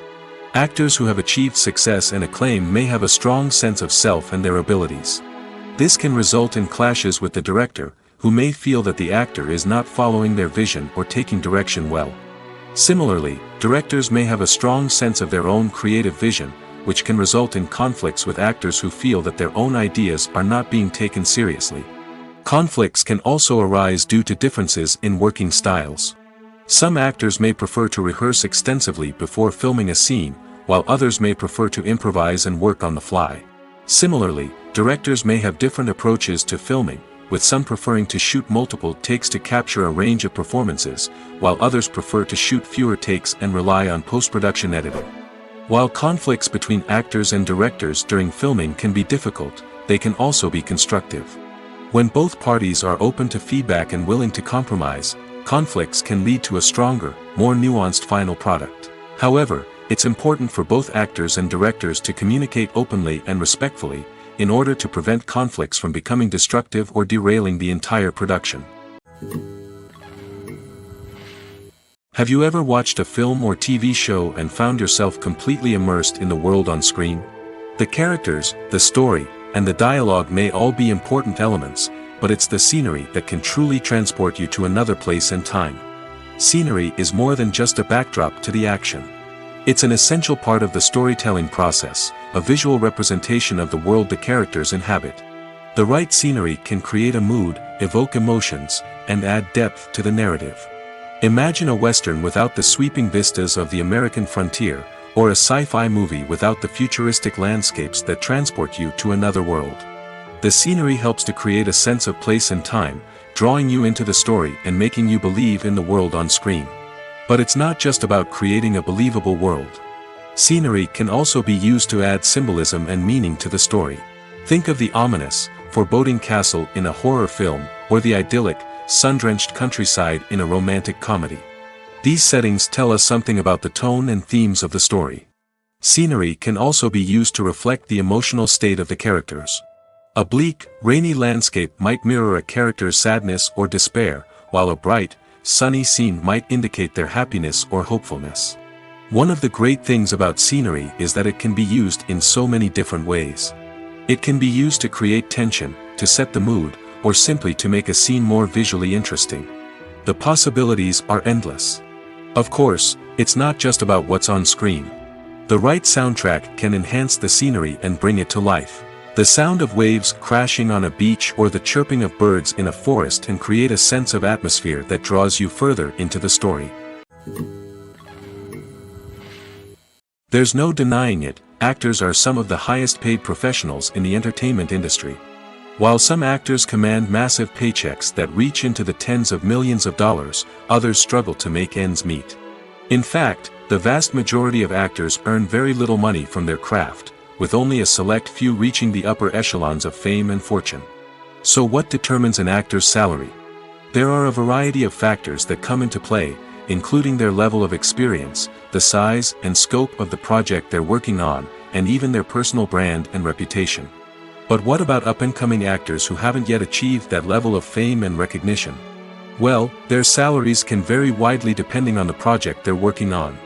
Actors who have achieved success and acclaim may have a strong sense of self and their abilities. This can result in clashes with the director, who may feel that the actor is not following their vision or taking direction well. Similarly, directors may have a strong sense of their own creative vision, which can result in conflicts with actors who feel that their own ideas are not being taken seriously. Conflicts can also arise due to differences in working styles. Some actors may prefer to rehearse extensively before filming a scene, while others may prefer to improvise and work on the fly. Similarly, directors may have different approaches to filming, with some preferring to shoot multiple takes to capture a range of performances, while others prefer to shoot fewer takes and rely on post-production editing. While conflicts between actors and directors during filming can be difficult, they can also be constructive. When both parties are open to feedback and willing to compromise, conflicts can lead to a stronger, more nuanced final product. However, it's important for both actors and directors to communicate openly and respectfully, in order to prevent conflicts from becoming destructive or derailing the entire production. Have you ever watched a film or TV show and found yourself completely immersed in the world on screen? The characters, the story, and the dialogue may all be important elements, but it's the scenery that can truly transport you to another place and time. Scenery is more than just a backdrop to the action. It's an essential part of the storytelling process, a visual representation of the world the characters inhabit. The right scenery can create a mood, evoke emotions, and add depth to the narrative. Imagine a Western without the sweeping vistas of the American frontier, or a sci-fi movie without the futuristic landscapes that transport you to another world. The scenery helps to create a sense of place and time, drawing you into the story and making you believe in the world on screen. But it's not just about creating a believable world. Scenery can also be used to add symbolism and meaning to the story. Think of the ominous, foreboding castle in a horror film, or the idyllic, sun-drenched countryside in a romantic comedy. These settings tell us something about the tone and themes of the story. Scenery can also be used to reflect the emotional state of the characters. A bleak, rainy landscape might mirror a character's sadness or despair, while a bright, sunny scene might indicate their happiness or hopefulness. One of the great things about scenery is that it can be used in so many different ways. It can be used to create tension, to set the mood, or simply to make a scene more visually interesting. The possibilities are endless. Of course, it's not just about what's on screen. The right soundtrack can enhance the scenery and bring it to life. The sound of waves crashing on a beach or the chirping of birds in a forest can create a sense of atmosphere that draws you further into the story. There's no denying it, actors are some of the highest paid professionals in the entertainment industry. While some actors command massive paychecks that reach into the tens of millions of dollars, others struggle to make ends meet. In fact, the vast majority of actors earn very little money from their craft, with only a select few reaching the upper echelons of fame and fortune. So what determines an actor's salary? There are a variety of factors that come into play, including their level of experience, the size and scope of the project they're working on, and even their personal brand and reputation. But what about up-and-coming actors who haven't yet achieved that level of fame and recognition? Well, their salaries can vary widely depending on the project they're working on.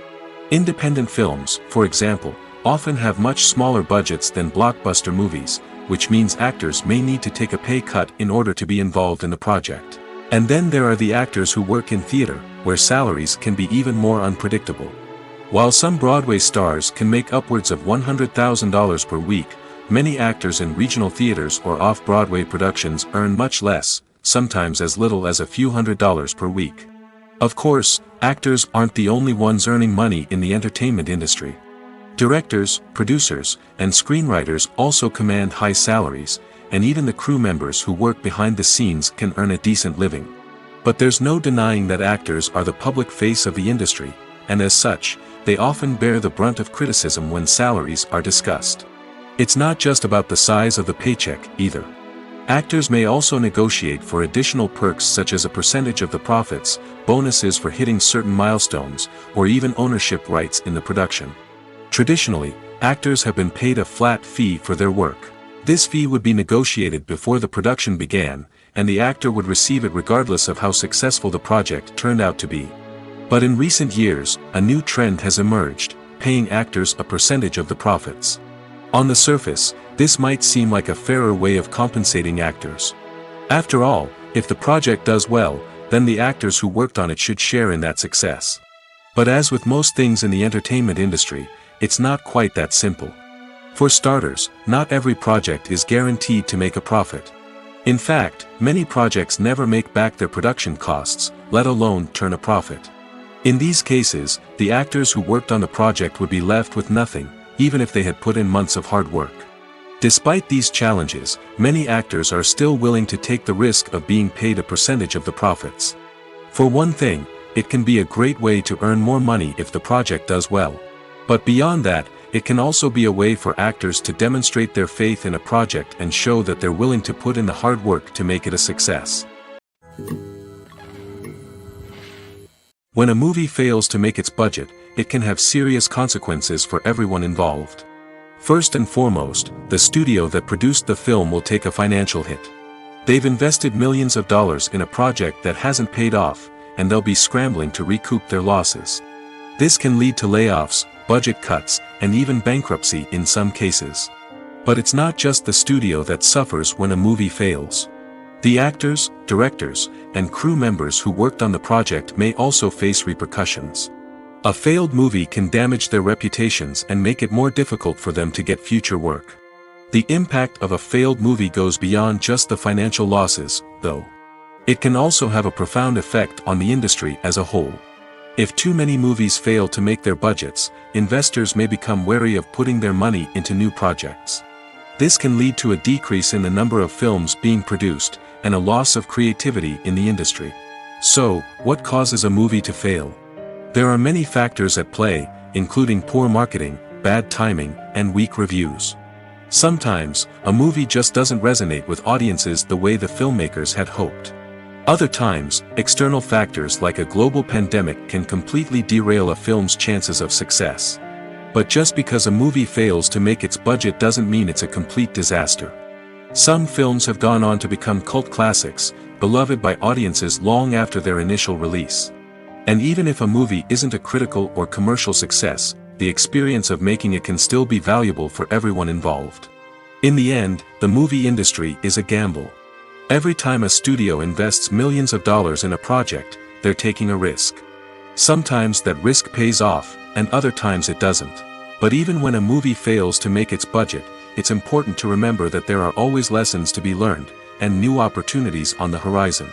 Independent films, for example, often have much smaller budgets than blockbuster movies, which means actors may need to take a pay cut in order to be involved in the project. And then there are the actors who work in theater, where salaries can be even more unpredictable. While some Broadway stars can make upwards of $100,000 per week, many actors in regional theaters or off-Broadway productions earn much less, sometimes as little as a few $100s per week. Of course, actors aren't the only ones earning money in the entertainment industry. Directors, producers, and screenwriters also command high salaries, and even the crew members who work behind the scenes can earn a decent living. But there's no denying that actors are the public face of the industry, and as such, they often bear the brunt of criticism when salaries are discussed. It's not just about the size of the paycheck, either. Actors may also negotiate for additional perks such as a percentage of the profits, bonuses for hitting certain milestones, or even ownership rights in the production. Traditionally, actors have been paid a flat fee for their work. This fee would be negotiated before the production began, and the actor would receive it regardless of how successful the project turned out to be. But in recent years, a new trend has emerged, paying actors a percentage of the profits. On the surface, this might seem like a fairer way of compensating actors. After all, if the project does well, then the actors who worked on it should share in that success. But as with most things in the entertainment industry, it's not quite that simple. For starters, not every project is guaranteed to make a profit. In fact, many projects never make back their production costs, let alone turn a profit. In these cases, the actors who worked on the project would be left with nothing, even if they had put in months of hard work. Despite these challenges, many actors are still willing to take the risk of being paid a percentage of the profits. For one thing, it can be a great way to earn more money if the project does well. But beyond that, it can also be a way for actors to demonstrate their faith in a project and show that they're willing to put in the hard work to make it a success. When a movie fails to make its budget, it can have serious consequences for everyone involved. First and foremost, the studio that produced the film will take a financial hit. They've invested millions of dollars in a project that hasn't paid off, and they'll be scrambling to recoup their losses. This can lead to layoffs, budget cuts, and even bankruptcy in some cases. But it's not just the studio that suffers when a movie fails. The actors, directors, and crew members who worked on the project may also face repercussions. A failed movie can damage their reputations and make it more difficult for them to get future work. The impact of a failed movie goes beyond just the financial losses, though. It can also have a profound effect on the industry as a whole. If too many movies fail to make their budgets, investors may become wary of putting their money into new projects. This can lead to a decrease in the number of films being produced, and a loss of creativity in the industry. So, what causes a movie to fail? There are many factors at play, including poor marketing, bad timing, and weak reviews. Sometimes, a movie just doesn't resonate with audiences the way the filmmakers had hoped. Other times, external factors like a global pandemic can completely derail a film's chances of success. But just because a movie fails to make its budget doesn't mean it's a complete disaster. Some films have gone on to become cult classics, beloved by audiences long after their initial release. And even if a movie isn't a critical or commercial success, the experience of making it can still be valuable for everyone involved. In the end, the movie industry is a gamble. Every time a studio invests millions of dollars in a project, they're taking a risk. Sometimes that risk pays off, and other times it doesn't. But even when a movie fails to make its budget, it's important to remember that there are always lessons to be learned, and new opportunities on the horizon.